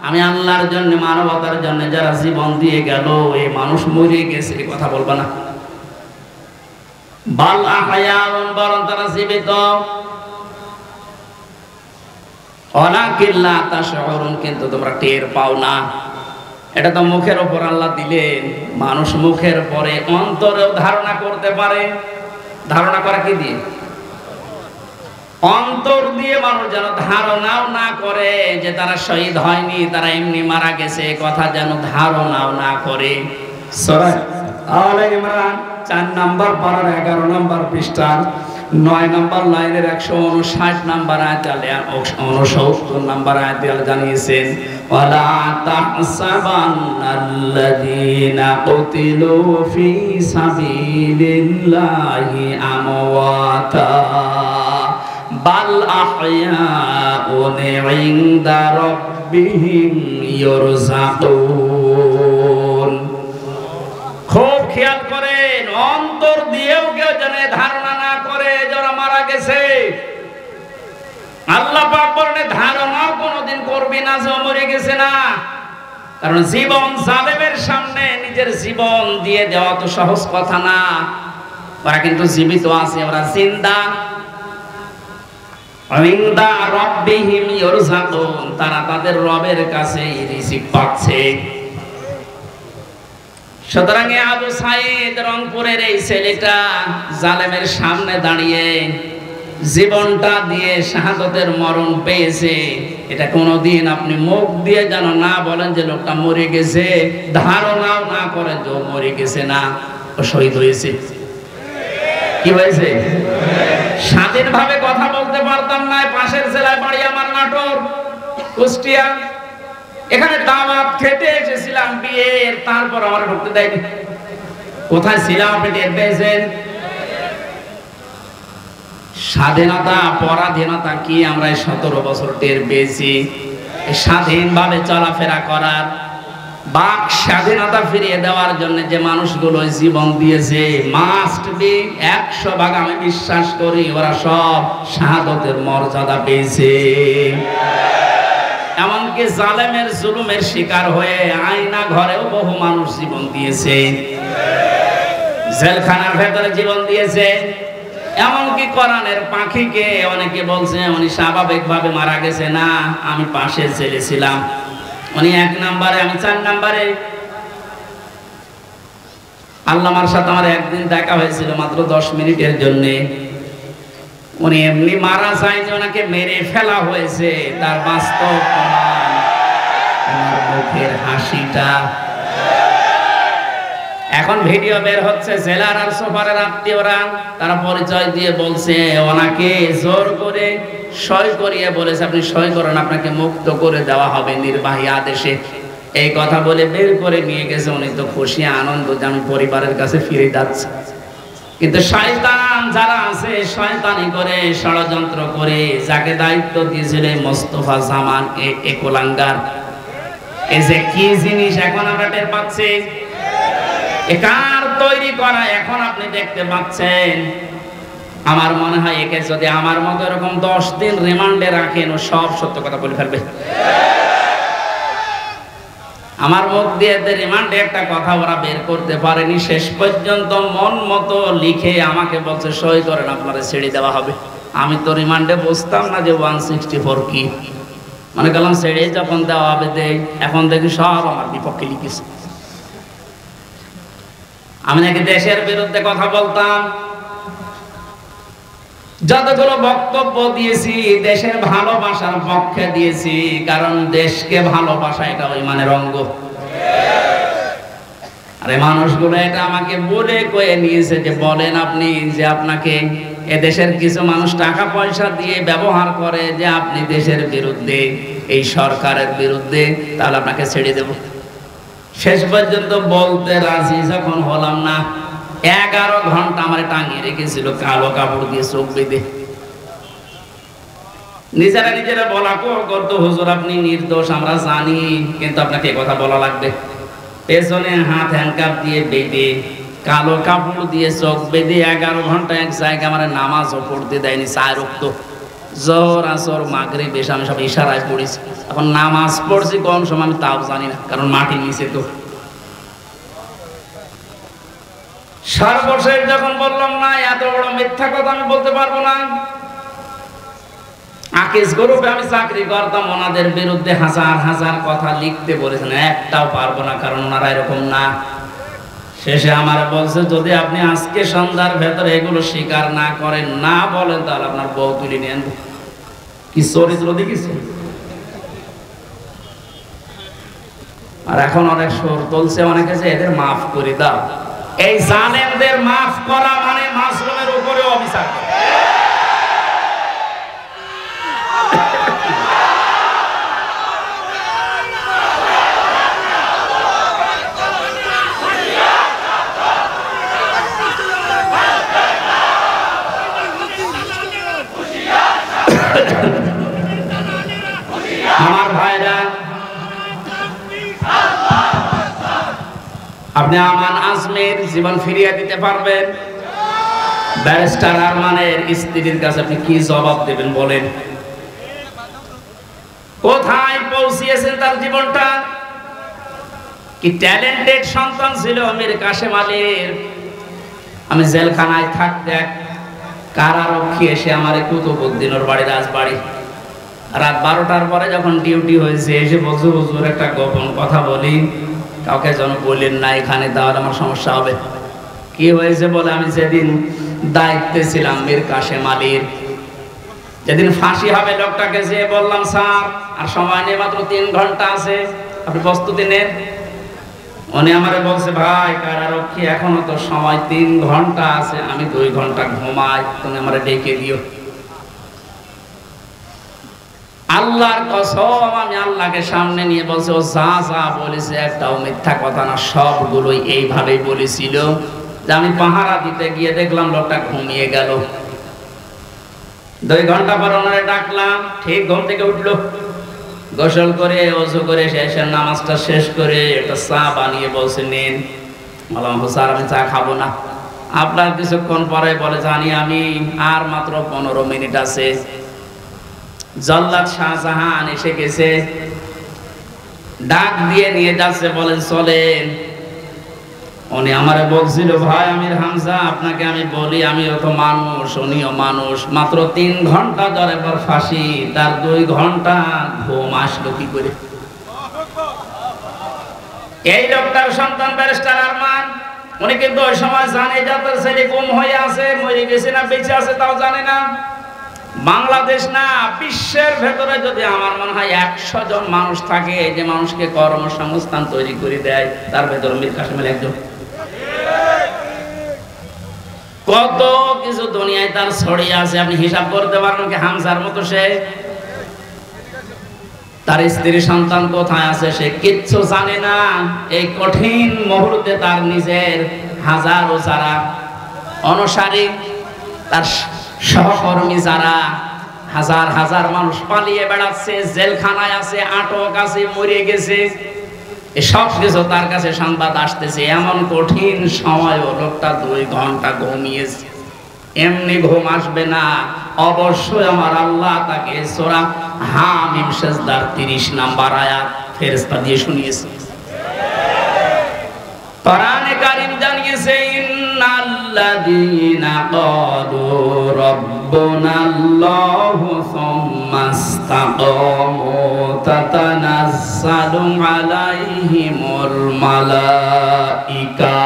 আমি আল্লাহর জন্য, মানবতার জন্য যারা জীবন দিয়ে গেল, এই মানুষ মরে গেছে, এই কথা বলবা না। বাল আহয়াউন, বরং তারা জীবিত। ওয়ালাকিন লা তাশউরুন, কিন্তু তোমরা টের পাও না। এটা তো মুখের উপর আল্লাহ দিলেন, মানুষ মুখের পরে অন্তরেও ধারণা করতে পারে। ধারণা করা কি দিয়ে? অন্তর দিয়ে মানুষ যেন ধারণাও না করে যে তারা শহীদ হয়নি, তারা এমনি মারা গেছে, কথা যেন ধারণাও না করে। সূরা আলে ইমরান 4 নাম্বার পারার 11 নাম্বার পৃষ্ঠার 9 নাম্বার লাইনের 159 নাম্বার আয়াতে 69 নাম্বার আয়াতে জানিয়েছেন, ওয়ালা তাহসাবান্নাল্লাযীনা কুতিলু ফি সাবিলিল্লাহি আমওয়াতা বাল আহয়াউন ইনদা রাব্বিহিম ইরযাকুন। খুব খেয়াল করেন, অন্তর দিয়েও কেউ যেন ধারণা না করে যারা মারা গেছে। আল্লাহ পাক বলেন, ধারণাও কোনোদিন করবি না যে মরে গেছে না। কারণ জীবন জালেমের সামনে নিজের জীবন দিয়ে দেওয়া তো সহজ কথা না। ওরা কিন্তু জীবিত আছে, ওরা জিন্দা। ইনদা রাব্বিহিম ইরযাকুন, তারা তাদের রবের কাছে রিজিক পাচ্ছে। সুতরাং আবু সাইদ রংপুরের এই ছেলেটা জালেমের সামনে দাঁড়িয়ে জীবনটা দিয়ে শাহাদাতের মরণ পেয়েছে। এটা কোনোদিন আপনি মুখ দিয়ে যেন না বলেন যে লোকটা মরে গেছে, ধারণাও না করেন যে মরে গেছে না, ও শহীদ হয়েছে। কি হয়েছে? স্বাধীনভাবে কথা বলতে পারতাম না। পাশের জেলায় বাড়ি আমার, নাটোর, কুষ্টিয়া। এখানে দাওয়াত খেতে এসেছিলাম বিয়ের, তারপর আমার ঢুকতে দেয়নি। কোথায় ছিলাম আপনি টের পেয়েছেন? স্বাধীনতা পরাধীনতা কি আমরা 17 বছর টের পেয়েছি। স্বাধীনভাবে চলাফেরা করার বাক স্বাধীনতা ফিরিয়ে দেওয়ার জন্য যে মানুষগুলো জীবন দিয়েছে, মাস্ট বি 100 ভাগ আমি বিশ্বাস করি ওরা সব শাহাদতের মর্যাদা পেয়েছে। এমনকি জালেমের জুলুমের শিকার হয়ে আয়না ঘরেও বহু মানুষ জীবন দিয়েছে, জেলখানার ভেতরে জীবন দিয়েছে। এমনকি কোরআনের পাখিকে অনেকে বলছে উনি স্বাভাবিকভাবে মারা গেছে, না, আমি পাশে জেলে ছিলাম, উনি 1 নম্বরে, আমি 4 নম্বরে। আল্লামার সাথে আমার একদিন দেখা হয়েছিল মাত্র 10 মিনিটের জন্য। উনি এমনি মারা যায় যে ওনাকে মেরে ফেলা হয়েছে, তার বাস্তব প্রমাণ আমার মুখের হাসিটা। এখন ভিডিও বের হচ্ছে, জেলার আর সুপারের আত্মীয়রা তারা পরিচয় দিয়ে বলছে ওনাকে জোর করে সই করিয়ে বলেছে আপনি সই করেন, আপনাকে মুক্ত করে দেওয়া হবে নির্বাহী আদেশে। এই কথা বলে বের করে নিয়ে গেছে। উনি তো খুশি আনন্দ যে আমি পরিবারের কাছে ফিরে যাচ্ছি। কিন্তু শয়তান যারা আছে শয়তানি করে ষড়যন্ত্র করে যাকে দায়িত্ব দিয়েছিলেন মোস্তফা জামান এ কোলাঙ্গার, এই যে কি জিনিস এখন আমরা টের পাচ্ছি, একার তৈরি করা এখন আপনি দেখতে পাচ্ছেন। আমার মনে হয় একে যদি আমার মতো এরকম 10 দিন রিমান্ডে রাখেন ও সব সত্য কথা বলে ফেলবে। আমার মুখ দিয়ে রিমান্ডে একটা কথা ওরা বের করতে পারেনি, শেষ পর্যন্ত মন মতো লিখে আমাকে বলছে সই করেন আপনারা ছেড়ে দেওয়া হবে। আমি তো রিমান্ডে বুঝতাম না যে 164 কি, মনে করলাম ছেড়ে যখন দেওয়া হবে দেই, এখন দেখি সব আমার বিপক্ষে লিখেছে। আমি নাকি দেশের বিরুদ্ধে কথা বলতাম, যতগুলো বক্তব্য দিয়েছি দেশের ভালোবাসার পক্ষে দিয়েছি, কারণ দেশকে ভালোবাসা এটা ইমানের অঙ্গ। আরে মানুষগুলো এটা আমাকে বলে কয়ে নিয়েছে যে বলেন আপনি যে আপনাকে এদেশের কিছু মানুষ টাকা পয়সা দিয়ে ব্যবহার করে যে আপনি দেশের বিরুদ্ধে, এই সরকারের বিরুদ্ধে, তাহলে আপনাকে ছেড়ে দেব। শেষ পর্যন্ত বলতে রাজি যখন হলাম না, 11 ঘন্টা আমার টাঙিয়ে রেখেছিল কালো কাপড় দিয়ে, চোখ বেঁধে। নিজেরা বলা করতো হুজুর আপনি নির্দোষ আমরা জানি, কিন্তু আপনাকে কথা বলা লাগবে। পেছনে হাত হ্যান্ডকাপ দিয়ে বেঁধে, কালো কাপড় দিয়ে চোখ বেঁধে 11 ঘন্টা এক জায়গায় আমার নামাজও পড়তে দেয়নি। 4 ওয়াক্ত জোহর আসর মাগরিব এসে আমি সব ইশারায় পড়েছি। এখন নামাজ পড়ছি কোন সময় আমি তাও জানি না, কারণ মাটি নিচে তো। সর্বশেষ যখন বললাম না এত বড় মিথ্যা কথা আমি বলতে পারবো না, আকিস গ্রুপে আমি চাকরি করতাম, ওনাদের বিরুদ্ধে হাজার হাজার কথা লিখতে বলেছেন, একটাও পারবো না, কারণ ওনারা এরকম না। শেষে আমার বলছে যদি আপনি আজকে সন্ধ্যার ভেতরে এগুলো স্বীকার না করেন, না বলেন, তাহলে আপনার বউ তুলে নিয়ে আনবো। কি চরিত্র দেখিস। আর এখন অনেক সুর তুলছে অনেকে যে এদের মাফ করে দাও। এই জালেমদের মাফ করা মানে মাসলুমের উপরে অভিশাপ। আমার ভাইরা, আপনি আমান আজমের জীবন ফিরিয়ে দিতে পারবেন? ব্যারিস্টার আরমানের স্ত্রীর কাছে আপনি কি জবাব দেবেন বলেন? কোথায় পৌঁছিয়েছেন তার জীবনটা? কি ট্যালেন্টেড সন্তান ছিল মীর কাসেম আলীর। আমি জেলখানায় থাকতে কারারক্ষী এসে আমার কুতুবউদ্দিনের বাড়ি, রাজবাড়ি, রাত 12টার পরে যখন ডিউটি হয়েছে এসে বলছে হুজুর একটা গোপন কথা বলি, কাউকে যেন বলেন না এখানে, তাহলে আমার সমস্যা হবে। কি হয়েছে বলে, আমি যেদিন দায়িত্বে ছিলাম মীর কাসেম আলীর, যেদিন ফাঁসি হবে লোকটাকে যেয়ে বললাম স্যার আর সময় নেই, মাত্র 3 ঘন্টা আছে, আপনি প্রস্তুতি নেন। উনি আমারে বলছে ভাই কারারক্ষী এখনো তো সময় 3 ঘন্টা আছে, আমি 2 ঘন্টা ঘুমাই, তুমি আমারে ডেকে দিও। আল্লাহর কসম আমি আল্লাহকে সামনে নিয়ে বলছে ও যা যা বলেছে একটাও মিথ্যা কথা না, সবগুলোই এইভাবেই বলেছিল। যে আমি পাহারা দিতে গিয়ে দেখলাম লোকটা ঘুমিয়ে গেল। 2 ঘন্টা পর ওনারে ডাকলাম, ঠিক ঘুম থেকে উঠলো। গোসল করে ওযু করে এসে নামাজটা শেষ করে একটা চা বানিয়ে বলছে নিন। বললাম স্যার আমি চা খাবো না। আপনার কিছুক্ষণ পরে বলে জানি আমি আর মাত্র 15 মিনিট আছে। জল্লাদ শাহজাহান এসে গেছে, ডাক দিয়ে নিয়ে যাচ্ছে, বলেন চলেন। উনি আমারে বলছিল ভাই আমির হামজা আপনাকে আমি বলি আমিও তো মানুষ, উনিও মানুষ, মাত্র 3 ঘন্টা ধরে পর ফাঁসি, তার 2 ঘন্টা ঘুম আসলো কি করে? এই লোকটার সন্তান ব্যারিস্টার আরমান, উনি কিন্তু ওই সময় জানে যে তার ছেলে গুম হয়ে আছে, মরে গেছে না বেঁচে আছে তাও জানে না। বাংলাদেশ না বিশ্বের ভেতরে যদি আমার মনে হয় 100 জন মানুষ থাকে যে মানুষকে কর্মসংস্থান তৈরি করে দেয়, তার ভেতরে মীর কাসেম একজন। কত কিছু দুনিয়ায় তার ছড়িয়ে আছে, আপনি হিসাব করতে পারবেন কি হামজার মতো সে? তার স্ত্রী সন্তান কোথায় আছে সে কিচ্ছু জানে না। এই কঠিন মুহূর্তে তার নিজের হাজারো যারা অনুসারী, তার সহকর্মী যারা হাজার হাজার মানুষ পালিয়ে বেড়াচ্ছে, জেলখানায় আছে, আটক আছে, মরে গেছে, এসব কিছু তার কাছে সংবাদ আসতেছে। এমন কঠিন সময় লোকটা 2 ঘন্টা ঘুমিয়েছে। এমনি ঘুম আসবে না, অবশ্যই আমার আল্লাহ তাকে সূরা হামিম সিজদার 30 নাম্বার আয়াত ফেরেশতা দিয়ে শুনিয়েছে। কোরআনে কারীম জানিয়েছে ইন্নাল্লাযীনা ক্বালু রাব্বুনাল্লাহু সুম্মা ইসতাকামু তাতানাজ্জালু আলাইহিমুল মালাইকা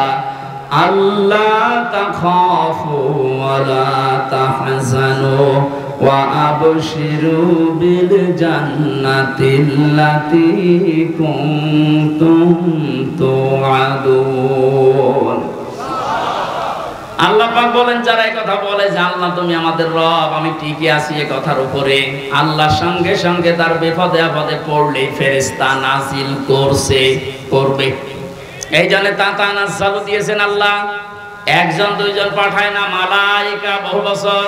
আল্লা তাখাফু ওয়া লা তাহজানু ওয়া আবশিরু বিল জান্নাতিল্লাতী কুনতুম তুআদুন। আল্লাহ পাক বলেন যারা এই কথা বলে যে আল্লাহ তুমি আমাদের রব, আমি ঠিকই আছি এই কথার উপরে, আল্লাহর সঙ্গে সঙ্গে তার বিপদে আপদে পড়লে ফেরেশতা নাজিল করবে। এই জন্য তাতানাজ্জালু দিয়েছেন আল্লাহ, 1 জন 2 জন পাঠায় না, মালাইকা বহু বছর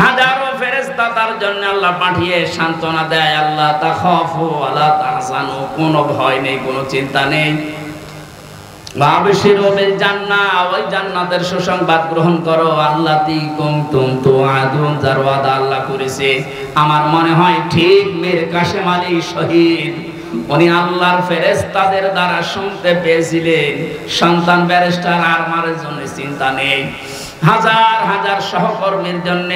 হাজারো ফেরেশতা তার জন্য আল্লাহ পাঠিয়ে সান্ত্বনা দেয়। আল্লাহ তাখাফু ওয়া লা তাহজানু, কোনো ভয় নেই, কোনো চিন্তা নেই। ওয়া আবশিরু বিল জান্নাহ, ওই জান্নাতের সুসংবাদ গ্রহণ করো। আল্লাতী কুনতুম তুআদুন, যার ওয়াদা আল্লাহ করেছে। আমার মনে হয় ঠিক মীর কাসেম আলী শহীদ উনি আল্লাহর ফেরেশতাদের দ্বারা শুনতে পেয়েছিলেন সন্তান ব্যারিস্টার আরমানের জন্য চিন্তা নেই, হাজার হাজার সহকর্মীর জন্য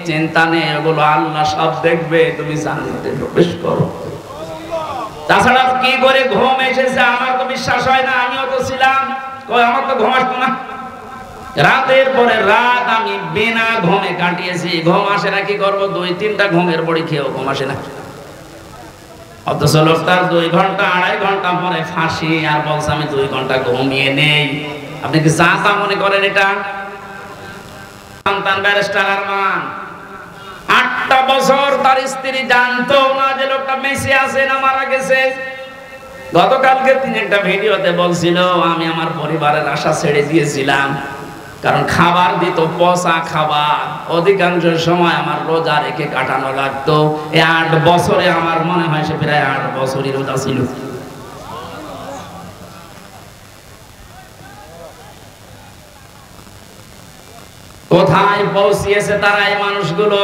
চিন্তা নেই, ওগুলো আল্লাহ সব দেখবে, তুমি জান্নাতে প্রবেশ করো। তাছাড়া কি করে ঘুম এসেছে আমার তো বিশ্বাস হয় না, আমিও তো ছিলাম, কই আমার তো ঘুম আসতো না। রাতের পরে রাত আমি বিনা ঘুমে কাটিয়েছি। ঘুম আসে না কি করবো, 2-3টা ঘুমের বড়ি খেয়েও ঘুম আসে না। অথচ লোকটার 2 ঘন্টা 2.5 ঘন্টা পরে ফাঁসি, আর বলছে আমি 2 ঘন্টা ঘুমিয়ে নেই। আপনি কি যা তা মনে করেন এটা? সন্তান ব্যারিস্টার আরমান 8টা বছর তার স্ত্রী জানতো না যে লোকটা মেসে আছে না মারা গেছে। গতকালকে তিনি একটা ভিডিওতে বলছিল আমি আমার পরিবারের আশা ছেড়ে দিয়েছিলাম, কারণ খাবার দিত পচা খাবার, অধিকাংশ সময় আমার রোজা রেখে কাটানো লাগতো। এই 8 বছরে আমার মনে হয় সে প্রায় 8 বছরই রোজা ছিল। কোথায় পৌঁছিয়েছে তারা এই মানুষগুলো?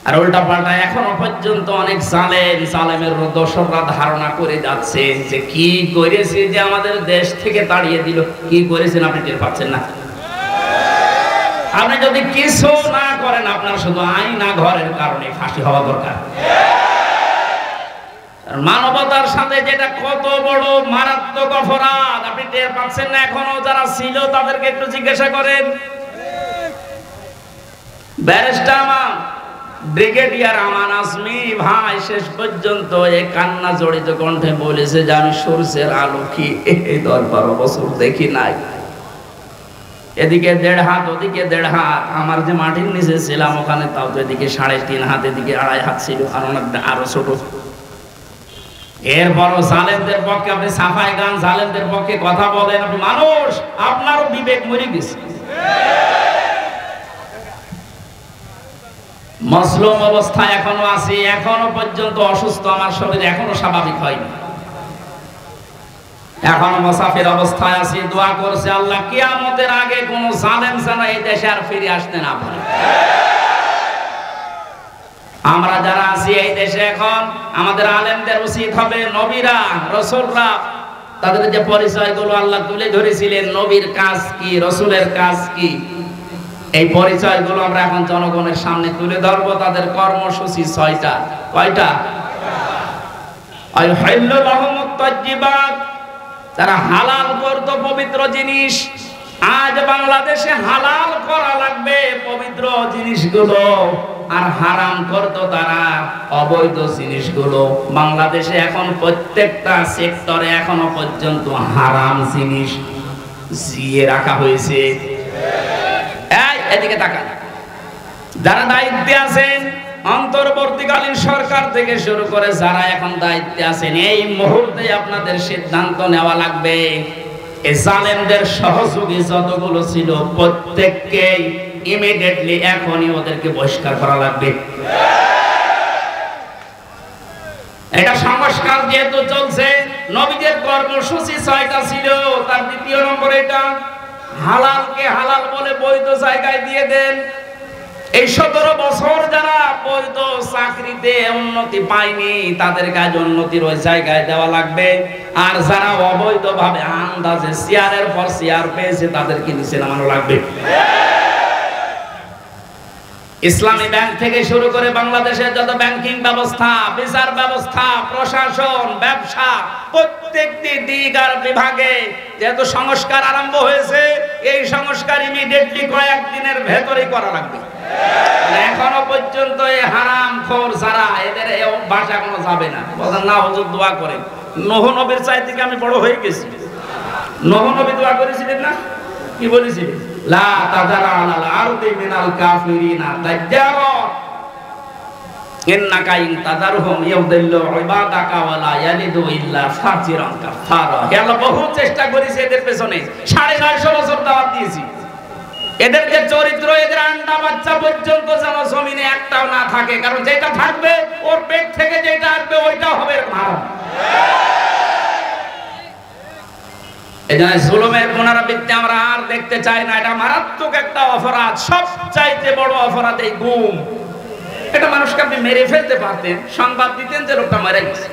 আর উল্টা পাল্টা এখনো পর্যন্ত অনেক জালেমের দোসররা ধারণা করে যাচ্ছে যে কি করেছে যে আমাদের দেশ থেকে তাড়িয়ে দিল। কি করেছেন আপনি টের পাচ্ছেন না? আপনি যদি কিছু না করেন আপনার শুধু আইনা ঘরের কারণে ফাঁসি হওয়া দরকার। মানবতার সাথে যেটা কত বড় মারাত্মক অপরাধ আপনি টের পাচ্ছেন না এখনো? যারা ছিল তাদেরকে একটু জিজ্ঞাসা করেন। ব্যারিস্টার ব্রিগেডিয়ার আমান আজমি ভাই শেষ পর্যন্ত এই কান্না জড়িত কণ্ঠে বলেছে যে আমি সূর্যের আলো কি এই 10-12 বছর দেখি নাই। এদিকে 1.5 হাত, ওদিকে 1.5 হাত। আমার যে মাটির নিচে ছিলাম ওখানে তাও তো এদিকে 3.5 হাত, এদিকে 2.5 হাত ছিল, আর আরো ছোট। এরপরও জালেমদের পক্ষে আপনি সাফাই গান, জালেমদের পক্ষে কথা বলেন। আপনি মানুষ, আপনারও বিবেক মরে গেছে। মজলুম অবস্থায় এখনো আছি, এখনো পর্যন্ত অসুস্থ, আমার শরীর এখনো স্বাভাবিক হয়নি, এখনো মুসাফির অবস্থায় আছি। দোয়া করছে আল্লাহ কিয়ামতের আগে কোন জালেম যেন এই দেশে আর ফিরে আসতে না পারে। আমরা যারা আছি এই দেশে এখন, আমাদের আলেমদের উচিত হবে নবীরা রাসূলরা তাদের যে পরিচয়গুলো আল্লাহ তুলে ধরেছিলেন, নবীর কাজ কি, রাসূলের কাজ কি, এই পরিচয়গুলো আমরা এখন জনগণের সামনে তুলে ধরব। তাদের কর্মসূচি 6টা। কয়টা? আইহাল্লু লাহুমুত তাজ্জিবাত, তারা হালাল করত পবিত্র জিনিস। আজ বাংলাদেশে হালাল করা লাগবে পবিত্র জিনিসগুলো, আর হারাম করত তারা অবৈধ জিনিসগুলো। বাংলাদেশে এখন প্রত্যেকটা সেক্টরে এখনো পর্যন্ত হারাম জিনিস জিয়ে রাখা হয়েছে। এদিকে তাকান, যারা দায়িত্বে আছেন, অন্তর্বর্তীকালীন সরকার থেকে শুরু করে যারা এখন দায়িত্বে আছেন, এই মুহূর্তে আপনাদের সিদ্ধান্ত নেওয়া লাগবে এই জালেমদের সহযোগী যতগুলো ছিল প্রত্যেককেই ইমিডিয়েটলি এখনই ওদেরকে বহিষ্কার করা লাগবে। এটা সংস্কার যেহেতু চলছে, নবীদের কর্মসূচি 6টা ছিল, তার দ্বিতীয় নম্বর এটা হালালকে হালাল বলে বৈধ জায়গায় দিয়ে দেন। এই 17 বছর যারা বৈধ চাকরিতে উন্নতি পায়নি তাদের কাজ উন্নতির ওই জায়গায় দেওয়া লাগবে, আর যারা অবৈধভাবে আন্দাজে চেয়ারের পর চেয়ার পেয়েছে তাদেরকে নিচে নামানো লাগবে। ইসলামী ব্যাংক থেকে শুরু করে বাংলাদেশের যত ব্যাংকিং ব্যবস্থা, বিচার ব্যবস্থা, প্রশাসন, ব্যবসা, প্রত্যেকটি দিক আর বিভাগে যেহেতু সংস্কার আরম্ভ হয়েছে, এই সংস্কার ইমিডিয়েটলি কয়েকদিনের ভেতরেই করা লাগবে। এখনো পর্যন্ত এই হারামখোর যারা, এদের এই অভ্যাস এখনো যাবে না। বলেন না হুজুর দোয়া করেন। নূহ নবীর চাইতে কি আমি বড় হয়ে গেছি? নূহ নবী দোয়া করেছিলেন না? কি বলেছিলেন? লা তাযারা আলাল আরদি মিনাল কাফিরিনা দাজ্জারা ইন্নাকা ইন তাযারহুম ইউদিল্লু ইবাদাকা ওয়া লা ইয়ালিদু ইল্লা ফাজিরান কাফারা। হে আল্লাহ, বহু চেষ্টা করেছি এদের পেছনে, 950 বছর দাওয়াত দিয়েছি। এদের যে চরিত্র, এদের আন্ডা বাচ্চা পর্যন্ত যেন জমিনে একটাও না থাকে, কারণ যেটা থাকবে ওর পেট থেকে যেটা আসবে ওইটা হবে হারাম। এজন্য জুলুমের পুনরাবৃত্তি আমরা আর দেখতে চাই না। এটা মারাত্মক একটা অপরাধ, সবচাইতে বড় অপরাধ এই গুম। এটা মানুষকে আপনি মেরে ফেলতে পারতেন, সংবাদ দিতেন যে লোকটা মারা গেছে।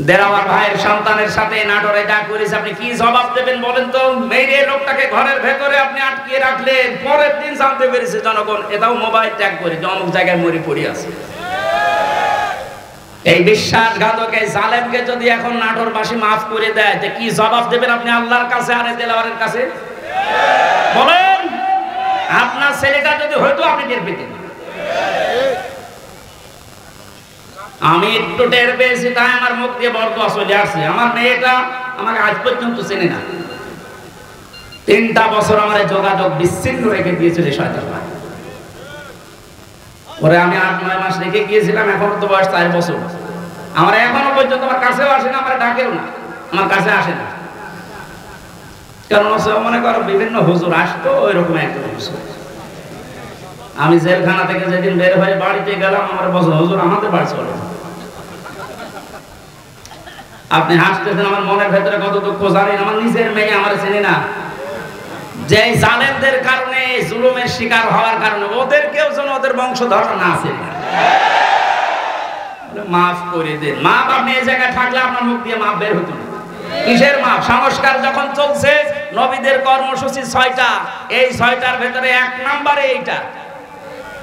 দেরাওয়ার ভাইয়ের সন্তানের সাথে নাটোরে যা করেছে, আপনি কি জবাব দেবেন বলেন তো? মেরে লোকটাকে ঘরের ভেতরে আপনি আটকিয়ে রাখলেন, পরের দিন জানতে পেরেছে জনগণ, এটাও মোবাইল ট্যাগ করে যে অমুক জায়গায় মরে পড়ে আছে। এই বিশ্বাসঘাতক এই জালেমকে যদি এখন নাটোরবাসী মাফ করে দেয়, যে কি জবাব দেবেন আপনি আল্লাহর কাছে আর দেলাওয়ারের কাছে? বলেন, আপনার ছেলেটা যদি হয়তো আপনি টের পেতেন। আমি একটু টের পেয়েছি, তাই আমার মুখ দিয়ে বরদোয়া চলে আসছে। আমার মেয়েটা আমাকে আজ পর্যন্ত চেনে না। 3টা বছর আমার যোগাযোগ বিচ্ছিন্ন রেখে দিয়েছিল শয়তান ভাই। ওরে আমি 8-9 মাস রেখে গিয়েছিলাম, এখন তো বয়স 4 বছর। আমার এখনো পর্যন্ত আমার কাছেও আসে না, আমার ডাকেও না, আমার কাছে আসে না। কারণ মনে করো বিভিন্ন হুজুর আসতো, ওই রকম একজন হুজুর। আমি জেলখানা থেকে যেদিন বের হয়ে বাড়িতে গেলাম, আমার বছর হুজুর আমাদের বাড়ি চলে। আপনি হাসতেছেন, আমার মনের ভেতরে কত দুঃখ জানেন। আমার নিজের মেয়ে আমার চেনে না। যে জালেমদের কারণে, জুলুমের শিকার হওয়ার কারণে ওদেরকেও যেন ওদের বংশধর না আছে, মাফ করে দেন। মাপ আপনি এই জায়গায় থাকলে আপনার মুখ দিয়ে মাপ বের হতো না। কিসের মাপ? সংস্কার যখন চলছে, নবীদের কর্মসূচি 6টা, এই 6টার ভেতরে 1 নম্বরে এইটা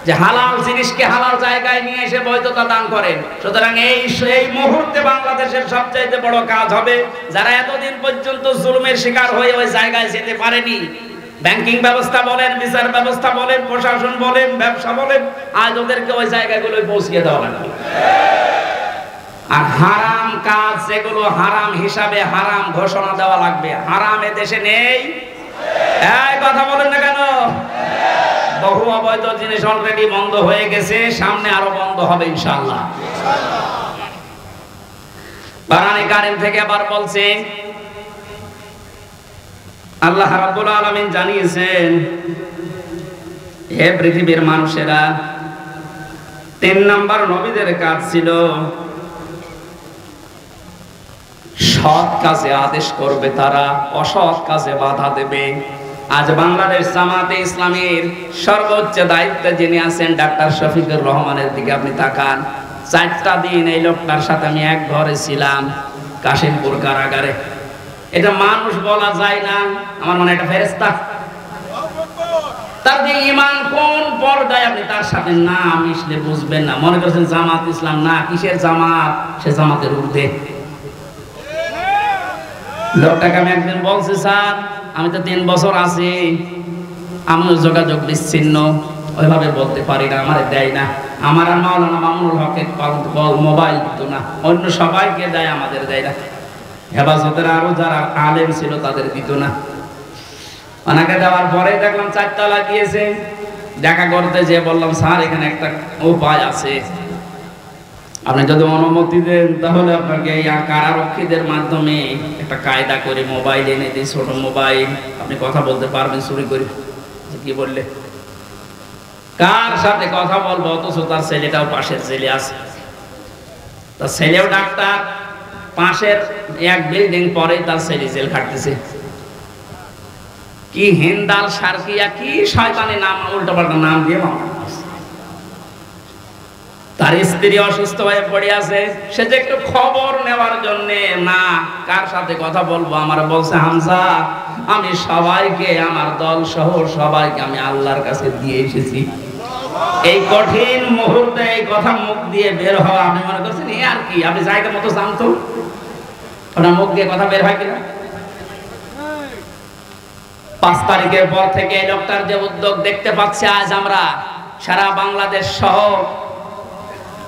যে হালাল জিনিসকে হালাল জায়গায় নিয়ে এসে বৈধতা দান করেন। সুতরাং এই মুহূর্তে বাংলাদেশের সবচাইতে বড় কাজ হবে, যারা এতদিন পর্যন্ত জুলুমের শিকার হয়ে ওই জায়গায় যেতে পারেনি, ব্যাংকিং ব্যবস্থা বলেন, বিচার ব্যবস্থা বলেন, প্রশাসন বলেন, ব্যবসা বলেন, আজ ওদেরকে ওই জায়গাগুলোয় পৌঁছিয়ে দেওয়া লাগবে। আর হারাম কাজ যেগুলো হারাম হিসাবে হারাম ঘোষণা দেওয়া লাগবে। হারাম এ দেশে নেই, এই কথা বলেন না কেন? বহু অবৈধ জিনিস অলরেডি বন্ধ হয়ে গেছে, সামনে আরো বন্ধ হবে ইনশাআল্লাহ। কোরআনে কারীম থেকে আবার বলছে, আল্লাহ রাব্বুল আলামিন জানিয়েছেন, হে পৃথিবীর মানুষেরা, 3 নাম্বার নবীদের কাজ ছিল সৎ কাজে আদেশ করবে, তারা অসৎ কাজে বাধা দেবে। আজ বাংলাদেশ জামাতে ইসলামীর সর্বোচ্চ দায়িত্বে যিনি আছেন ডাক্তার শফিকুর রহমানের দিকে আপনি তাকান। 4টা দিন এই লোকটার সাথে আমি এক ঘরে ছিলাম কাশিমপুর কারাগারে। এটা মানুষ বলা যায় না, আমার মনে এটা ফেরেশতা। তার যে ঈমান কোন পর্যায়ে আপনি তার সাথে না মিশলে বুঝবেন না। মনে করছেন জামাত ইসলাম, না, কিসের জামাত, সে জামাতের ঊর্ধ্বে। লোকটাকে আমি একদিন বলছি, স্যার আমি তো 3 বছর আছি, আমিও যোগাযোগ বিচ্ছিন্ন, ওইভাবে বলতে পারি না, আমারে দেয় না। আমার আর মাওলানা মামুনুল হকের মোবাইল দিত না, অন্য সবাইকে দেয়, আমাদের দেয় না। হেফাজতের আরো যারা আলেম ছিল তাদের দিত না। ওনাকে দেওয়ার পরে দেখলাম 4 তালা দিয়েছে। দেখা করতে যে বললাম, স্যার এখানে একটা উপায় আছে, আপনি যদি অনুমতি দেন তাহলে আপনাকে এই কারারক্ষীদের মাধ্যমে একটা কায়দা করে মোবাইল এনে দিই, ছোট মোবাইল, আপনি কথা বলতে পারবেন চুরি করে। কি বললে? কার সাথে কথা বলবো, অথচ তার ছেলেটাও পাশের জেলে আছে, তার ছেলেও ডাক্তার, পাশের এক বিল্ডিং পরে তার ছেলে জেল খাটতেছে। কি হিন্দাল সার্কিয়া, কি শয়তানি নাম, উল্টোপাল্টা নাম দিয়ে মামলা। তার স্ত্রী অসুস্থ হয়ে পড়ে আছে, সে যে একটু খবর নেওয়ার জন্য, না কার সাথে কথা বলবো, আমার বলছে হামজা আমি সবাইকে, আমার দল সহ সবাইকে আমি আল্লাহর কাছে দিয়ে এসেছি। এই কঠিন মুহূর্তে এই কথা মুখ দিয়ে বের হওয়া, আমি মনে করছি এই আর কি, আপনি জায়গা মতো জানতো ওনার মুখ দিয়ে কথা বের হয় কিনা। 5 তারিখের পর থেকে এই লোকটার যে উদ্যোগ দেখতে পাচ্ছি, আজ আমরা সারা বাংলাদেশ সহ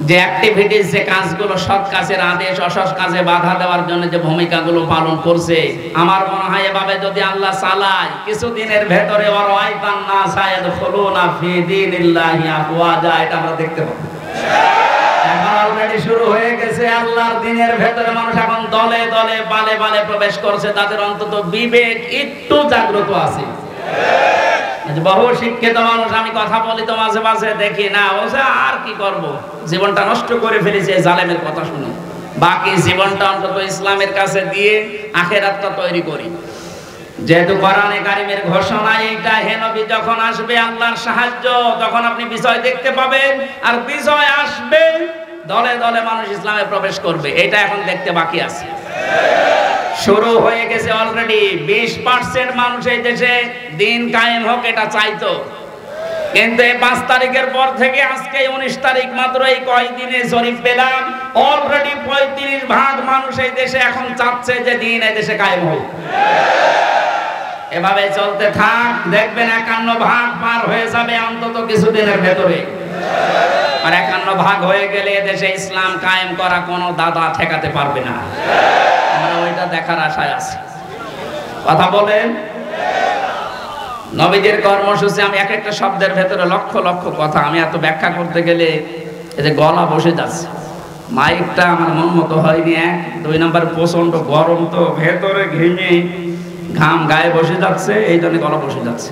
যে অ্যাক্টিভিটিস, যে কাজগুলো, সৎ কাজের আদেশ, অসৎ কাজে বাধা দেওয়ার জন্য যে ভূমিকাগুলো পালন করছে, আমার মনে হয় এভাবে যদি আল্লাহ চালায়, কিছুদিনের ভেতরে ওয়ারাইতান নাস ইয়াদখুলুনা ফি দীনিল্লাহি আফওয়াজা, এটা আমরা দেখতে পাবো। এখন অলরেডি শুরু হয়ে গেছে, আল্লাহর দ্বীনের ভেতরে মানুষ এখন দলে দলে পালে পালে প্রবেশ করছে, তাদের অন্তত বিবেক একটু জাগ্রত আছে। বহু শিক্ষিত মানুষ, আমি কথা বলি তো মাঝে মাঝে, দেখি না বলছে আর কি করব, জীবনটা নষ্ট করে ফেলেছে জালেমের কথা শুনে, বাকি জীবনটা অন্তত ইসলামের কাছে দিয়ে আখিরাতটা তৈরি করি। যেহেতু কোরআনে কারিমের ঘোষণা এইটা, হে নবী যখন আসবে আল্লাহর সাহায্য, তখন আপনি বিজয় দেখতে পাবেন, আর বিজয় আসবে, দলে দলে মানুষ ইসলামে প্রবেশ করবে, এটা এখন দেখতে বাকি আছে। শুরু হয়ে গেছে অলরেডি। 20% মানুষ এই দেশে দিন কায়েম হোক এটা চাইতো, কিন্তু এই 5 তারিখের পর থেকে আজকে 19 তারিখ, মাত্র এই কয়েকদিনে জরিপ পেলাম, অলরেডি 35% মানুষ এই দেশে এখন চাচ্ছে যে দিন এই দেশে কায়েম হোক। এভাবে চলতে থাক, দেখবেন 51% পার হয়ে যাবে অন্তত কিছুদিনের ভেতরে। আর 51% হয়ে গেলে দেশে ইসলাম কায়েম করা কোনো দাদা ঠেকাতে পারবে না। আমরা ওইটা দেখার আশায় আছি। কথা বলেন। নবীদের কর্মসূচি, আমি এক একটা শব্দের ভেতরে লক্ষ লক্ষ কথা, আমি এত ব্যাখ্যা করতে গেলে এই যে গলা বসে যাচ্ছে, মাইকটা আমার মন মতো হয়নি। 2 নম্বর প্রচন্ড গরম, তো ভেতরে ঘেমে ঘাম গায়ে বসে যাচ্ছে, এই জন্য গলা বসে যাচ্ছে।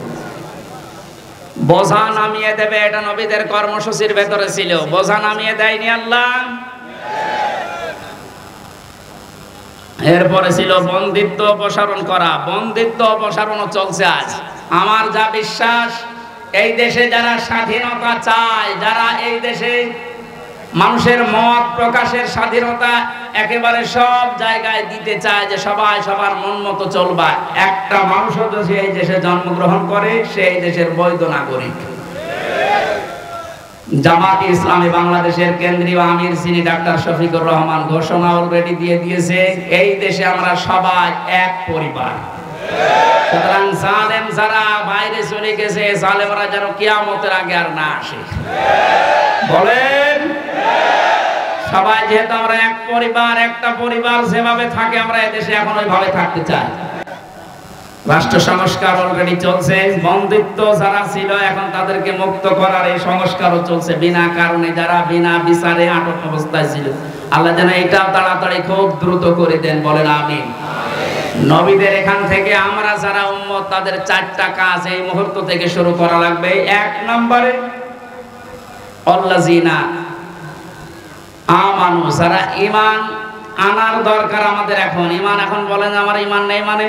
বোঝা নামিয়ে দেবে, এটা নবীদের কর্মসূচির ভেতরে ছিল। বোঝা নামিয়ে দেয়নি আল্লাহ। এরপরে ছিল বন্দিত্ব অপসারণ করা। বন্দিত্ব অপসারণও চলছে আজ। আমার যা বিশ্বাস, এই দেশে যারা স্বাধীনতা চায়, যারা এই দেশে মানুষের মত প্রকাশের স্বাধীনতা একেবারে সব জায়গায় দিতে চায়, যে সবাই সবার মন মতো চলবা, একটা মানুষও যদি এই দেশে জন্মগ্রহণ করে, সে এই দেশের বৈধ নাগরিক। জামাত ইসলামী বাংলাদেশের কেন্দ্রীয় আমির যিনি ডাক্তার শফিকুর রহমান ঘোষণা অলরেডি দিয়ে দিয়েছে, এই দেশে আমরা সবাই এক পরিবার। সুতরাং জালেম যারা বাইরে চলে গেছে, জালেমরা যেন কিয়ামতের আগে আর না আসে। বলেন, সবাই যেহেতু আমরা এক পরিবার, একটা পরিবার যেভাবে থাকে আমরা এদেশে এখন ওইভাবে থাকতে চাই। রাষ্ট্র সংস্কার অলরেডি চলছে। বন্দিত্ব যারা ছিল এখন তাদেরকে মুক্ত করার এই সংস্কারও চলছে। বিনা কারণে যারা বিনা বিচারে আটক অবস্থায় ছিল, আল্লাহ যেন এটাও তাড়াতাড়ি খুব দ্রুত করে দেন। বলেন আমিন। নবীদের এখান থেকে আমরা যারা উম্মত তাদের 4টা কাজ এই মুহূর্ত থেকে শুরু করা লাগবে। 1 নম্বরে আল্লাযিনা আমানু, যারা ঈমান আনার দরকার আমাদের। এখন বলেন আমার ঈমান নেই, মানে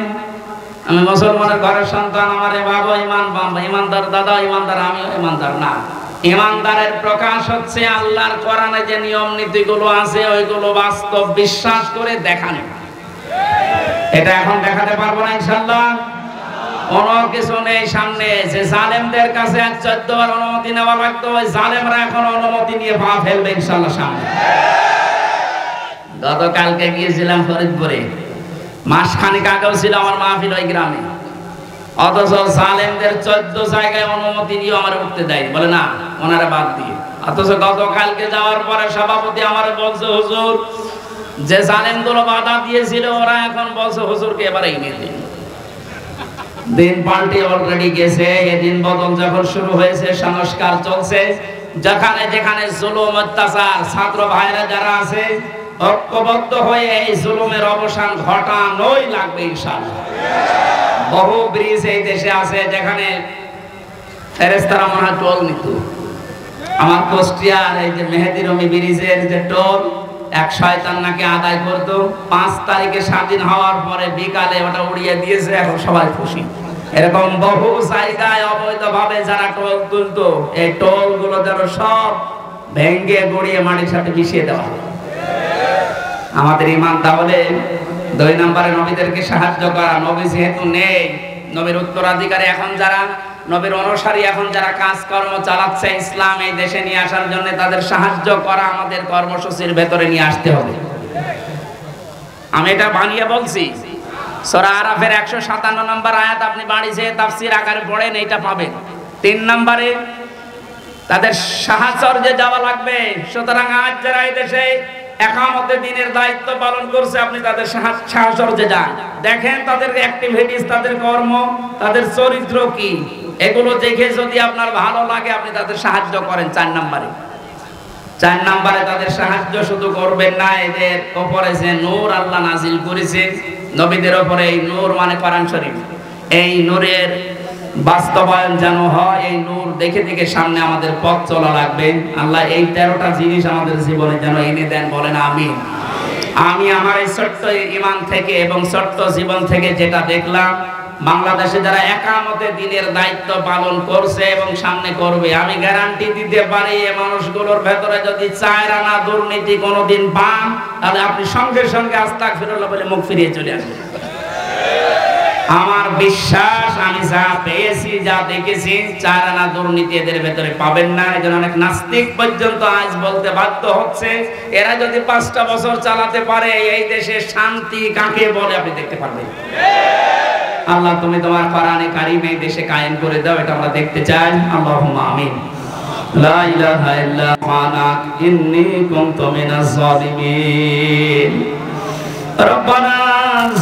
আমি মুসলমানের ঘরের সন্তান, আমার বাবা ঈমানদার, দাদা ঈমানদার, আমিও ঈমানদার। না, ঈমানদারের প্রকাশ হচ্ছে আল্লাহর কোরআনে যে নিয়ম নীতিগুলো আছে ওইগুলো বাস্তব বিশ্বাস করে দেখানো। এটা এখন দেখাতে পারবো না ইনশাআল্লাহ। কোনো কিছু নেই সামনে। যে জালেমদের কাছে 14 বার অনুমতি নেওয়া লাগতো, ওই জালেমরা এখন অনুমতি নিয়ে পা ফেলবে ইনশাআল্লাহ সামনে। গতকালকে গিয়েছিলাম ফরিদপুরে, মাসখানেক আগেও ছিল আমার মাহফিল ওই গ্রামে, অথচ জালেমদের 14 জায়গায় অনুমতি নিয়ে আমার উঠতে দেয়নি, বলে না ওনারা বাদ দিয়ে। অথচ গতকালকে যাওয়ার পরে সভাপতি আমার বলছে, হুজুর যে জালেমগুলো বাধা দিয়েছিল ওরা এখন বলছে হুজুরকে এবারে এনে দিন। দিন পাল্টে অলরেডি গেছে। এদিন বদল যখন শুরু হয়েছে, সংস্কার চলছে। যেখানে যেখানে জুলুম অত্যাচার, ছাত্র ভাইরা যারা আছে ঐক্যবদ্ধ হয়ে এই জুলুমের অবসান ঘটানোই লাগবে ইনশাআল্লাহ। বহু ব্রিজ এই দেশে আছে যেখানে ফেরেশতারা মহা টোল নিত। আমার কুষ্টিয়ার এই যে মেহেদি রমি ব্রিজের যে টোল, এক শয়তান নাকি আদায় করতো। 5 তারিখে স্বাধীন হওয়ার পরে বিকালে ওটা উড়িয়ে দিয়েছে, এখন সবাই খুশি। এরকম বহু জায়গায় অবৈধভাবে যারা টোল তুলতো, এই টোল গুলো যেন সব ভেঙ্গে গড়িয়ে মাটির সাথে মিশিয়ে দেওয়া হয়। আমাদের ঈমান তাহলে 2 নম্বরে নবীদেরকে সাহায্য করা। নবী যেহেতু নেই, নবীর উত্তরাধিকারী এখন যারা, নবীর অনুসারী এখন যারা কাজকর্ম চালাচ্ছে ইসলাম এই দেশে নিয়ে আসার জন্য, তাদের সাহায্য করা আমাদের কর্মসূচির ভেতরে নিয়ে আসতে হবে। আমি এটা বানিয়ে বলছি। সূরা আরাফের 157 নম্বর আয়াত আপনি বাড়ি যেয়ে তাফসীর আকারে পড়েন, এইটা পাবেন। 3 নম্বরে তাদের সাহায্যে যাওয়া লাগবে। সুতরাং আজ যারা এই দেশে একামতে দ্বীনের দায়িত্ব পালন করছে, আপনি তাদের সাহায্যে যান, দেখেন তাদের অ্যাক্টিভিটিস, তাদের কর্ম, তাদের চরিত্র কি, এগুলো দেখে যদি আপনার ভালো লাগে আপনি তাদের সাহায্য করেন। 4 নম্বরে তাদের সাহায্য শুধু করবেন না, এদের উপরে যে নূর আল্লাহ নাজিল করেছে নবীদের উপরে, এই নূর মানে কোরআন শরীফ, এই নূরের বাস্তবায়ন যেন হয়। এই নূর দেখে দেখে সামনে আমাদের পথ চলা লাগবে। আল্লাহ এই 13টা জিনিস আমাদের জীবনে যেন এনে দেন, বলেন আমিন। আমি আমার এই ছোট্ট ঈমান থেকে এবং ছোট্ট জীবন থেকে যেটা দেখলাম, বাংলাদেশে যারা একামতে দ্বীনের দায়িত্ব পালন করছে এবং সামনে করবে, আমি গ্যারান্টি দিতে পারি এই মানুষগুলোর ভেতরে যদি 4 আনা দুর্নীতি কোনোদিন পান, তাহলে আপনি সঙ্গে সঙ্গে আস্তাগফিরুল্লাহ বলে মুখ ফিরিয়ে চলে আসবেন। আমার বিশ্বাস, আমি যা পেয়েছি, যা দেখেছি, 4 আনা দুর্নীতি এদের ভেতরে পাবেন না। এজন্য অনেক নাস্তিক পর্যন্ত আজ বলতে বাধ্য হচ্ছে, এরা যদি 5টা বছর চালাতে পারে এই দেশে শান্তি কাকে বলে আপনি দেখতে পারবেন। আল্লাহ তুমি তোমার কোরআনে কারীম এই দেশে কায়েম করে দাও, এটা আমরা দেখতে চাই। আল্লাহুম্মা আমিন। লা ইলাহা ইল্লা আনা ইন্নী কুনতু মিনাজ জালিমিন। রব্বানা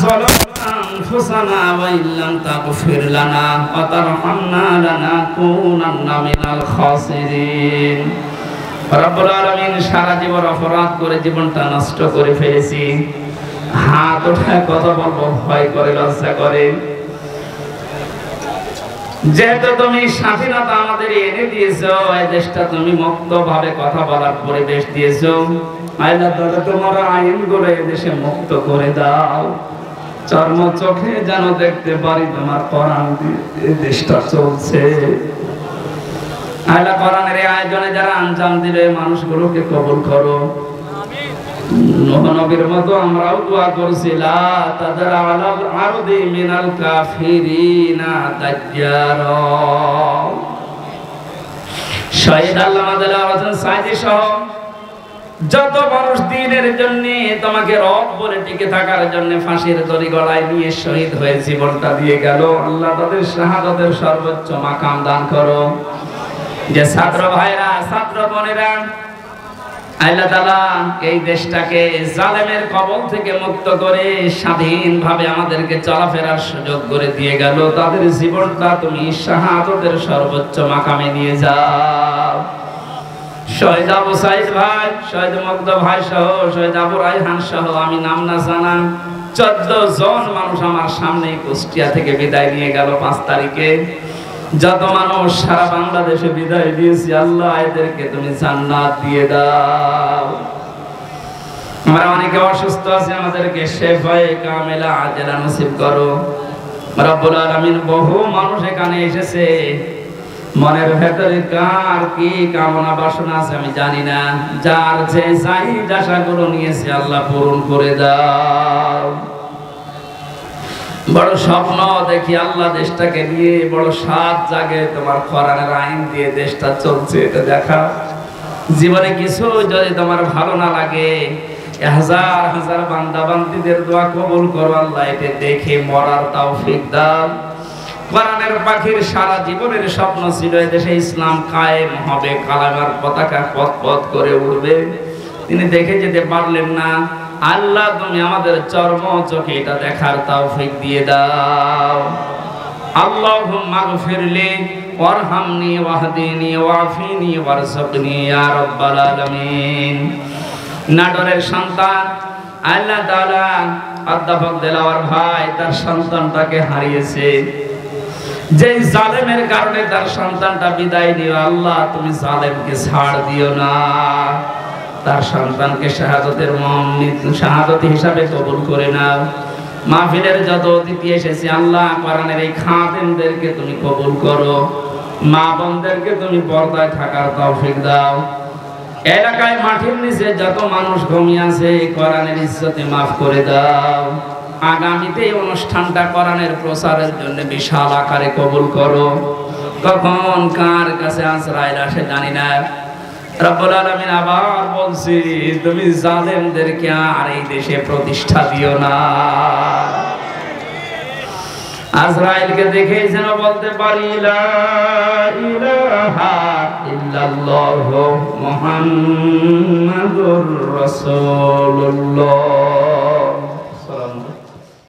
যালামনা আনফুসানা ওয়া ইল্লাম তাগফির লানা ওয়া তারহামনা লানাকুনান্না মিনাল খাসিরিন। রব্বুল আলামিন, সারা জীবন অপরাধ করে জীবনটা নষ্ট করে ফেলেছি। হাত উঠায় কথা বলবো ভয় করে, লজ্জা করে। যেহেতু তুমি স্বাধীনতা আমাদের এনে দিয়েছো, এই দেশটা তুমি মুক্ত ভাবে কথা বলার পরিবেশ দিয়েছো, আল্লাহ তাআলা তোমার আইনগুলো এই দেশে মুক্ত করে দাও। চর্ম চোখে যেন দেখতে পারি তোমার কোরআন দিয়ে এই দেশটা চলছে। আল্লাহ কোরআনের এই আয়োজনে যারা আঞ্জাম দিলে মানুষগুলোকে কবুল করো। নূহ নবীর মতো আমরাও দোয়া করছি, লা তাদার আলাল আরদি মিনাল কাফিরিনা দাজ্জারা। শহীদ আল্লামা দেলাওয়ার হোসেন সাইদি সহ যত মানুষ দ্বীনের জন্য, তোমাকে রব বলে টিকে থাকার জন্য ফাঁসির দড়ি গলায় নিয়ে শহীদ হয়ে জীবনটা দিয়ে গেল, আল্লাহ তাদের শাহাদাতের সর্বোচ্চ মাকাম দান করো। যে ছাত্র ভাইরা, ছাত্র বোনেরা, আল্লাহ তাআলা এই দেশটাকে জালেমের কবল থেকে মুক্ত করে স্বাধীনভাবে আমাদেরকে চলাফেরার সুযোগ করে দিয়ে গেল, তাদের জীবনটা তুমি শাহাদাতের সর্বোচ্চ মাকামে নিয়ে যাও। শহীদ আবু সাইদ ভাই, শহীদ মুগ্ধ ভাই সহ, শহীদ আবু রায়হান সহ, আমি নাম না জানা 14 জন মানুষ আমার সামনে কুষ্টিয়া থেকে বিদায় নিয়ে গেল 5 তারিখে। যত মানুষ সারা বাংলাদেশে বিদায় দিয়েছি, আল্লাহ এদেরকে তুমি জান্নাত দিয়ে দাও। আমরা অনেকে অসুস্থ আছি, আমাদেরকে শেফায়ে কামেলা আজেলা নসিব করো রব্বুল আলামিন। বহু মানুষ এখানে এসেছে, মনের ভেতরে কার কি কামনা বাসনা আছে আমি জানি না, যার যে চাহিদা আশাগুলো নিয়েছে আল্লাহ পূরণ করে দাও। বড় স্বপ্ন দেখি আল্লাহ দেশটাকে নিয়ে, বড় সাত জাগে তোমার কোরআনের আইন দিয়ে দেশটা চলছে, এটা দেখা। জীবনে কিছু যদি তোমার ভালো না লাগে, হাজার হাজার বান্দা বান্দীদের দোয়া কবুল করো আল্লাহ, এটা দেখে মরার তৌফিক দাও। কোরআনের পাখির সারা জীবনের স্বপ্ন ছিল এদেশে ইসলাম কায়েম হবে, কালেমার পতাকা পথ পথ করে উড়বে, তিনি দেখে যেতে পারলেন না। আল্লাহ তুমি আমাদের চর্ম চোখে এটা দেখার তৌফিক দিয়ে দাও। আল্লাহুম্মা গফিরলি ওয়ারহামনি ওয়াহদিনি ওয়াফিনি ওয়ারযুকনি ইয়া রাব্বাল আলামিন। নাটোরের সন্তান আল্লাহ তাআলা অধ্যাপক দেলাওয়ার ভাই তার সন্তানটাকে হারিয়েছে, যে জালেমের কারণে তার সন্তানটা বিদায় নিল, আল্লাহ তুমি জালেমকে ছাড় দিও না, তার সন্তানকে শাহাদতি হিসাবে কবুল করে নাও। মাহফিলের যত অতিথি এসেছে আল্লাহ কোরআনের এই খাদেমদেরকে তুমি কবুল করো, মা বোনদেরকে তুমি পর্দায় থাকার তৌফিক দাও। এলাকায় মাটির নিচে যত মানুষ ঘুমিয়ে আছে কোরআনের ইজ্জতে মাফ করে দাও। আগামীতে এই অনুষ্ঠানটা কোরআনের প্রচারের জন্য বিশাল আকারে কবুল করো। কখন কার কাছে আশ্রয় আসে জানি না, রব্বুল আলামিন আবার বলছি তুমি জালেমদেরকে আর এই দেশে প্রতিষ্ঠা দিও না। আজরাইলকে দেখে যেন বলতে পারি লা ইলাহা ইল্লাল্লাহু মুহাম্মাদুর রাসূলুল্লাহ।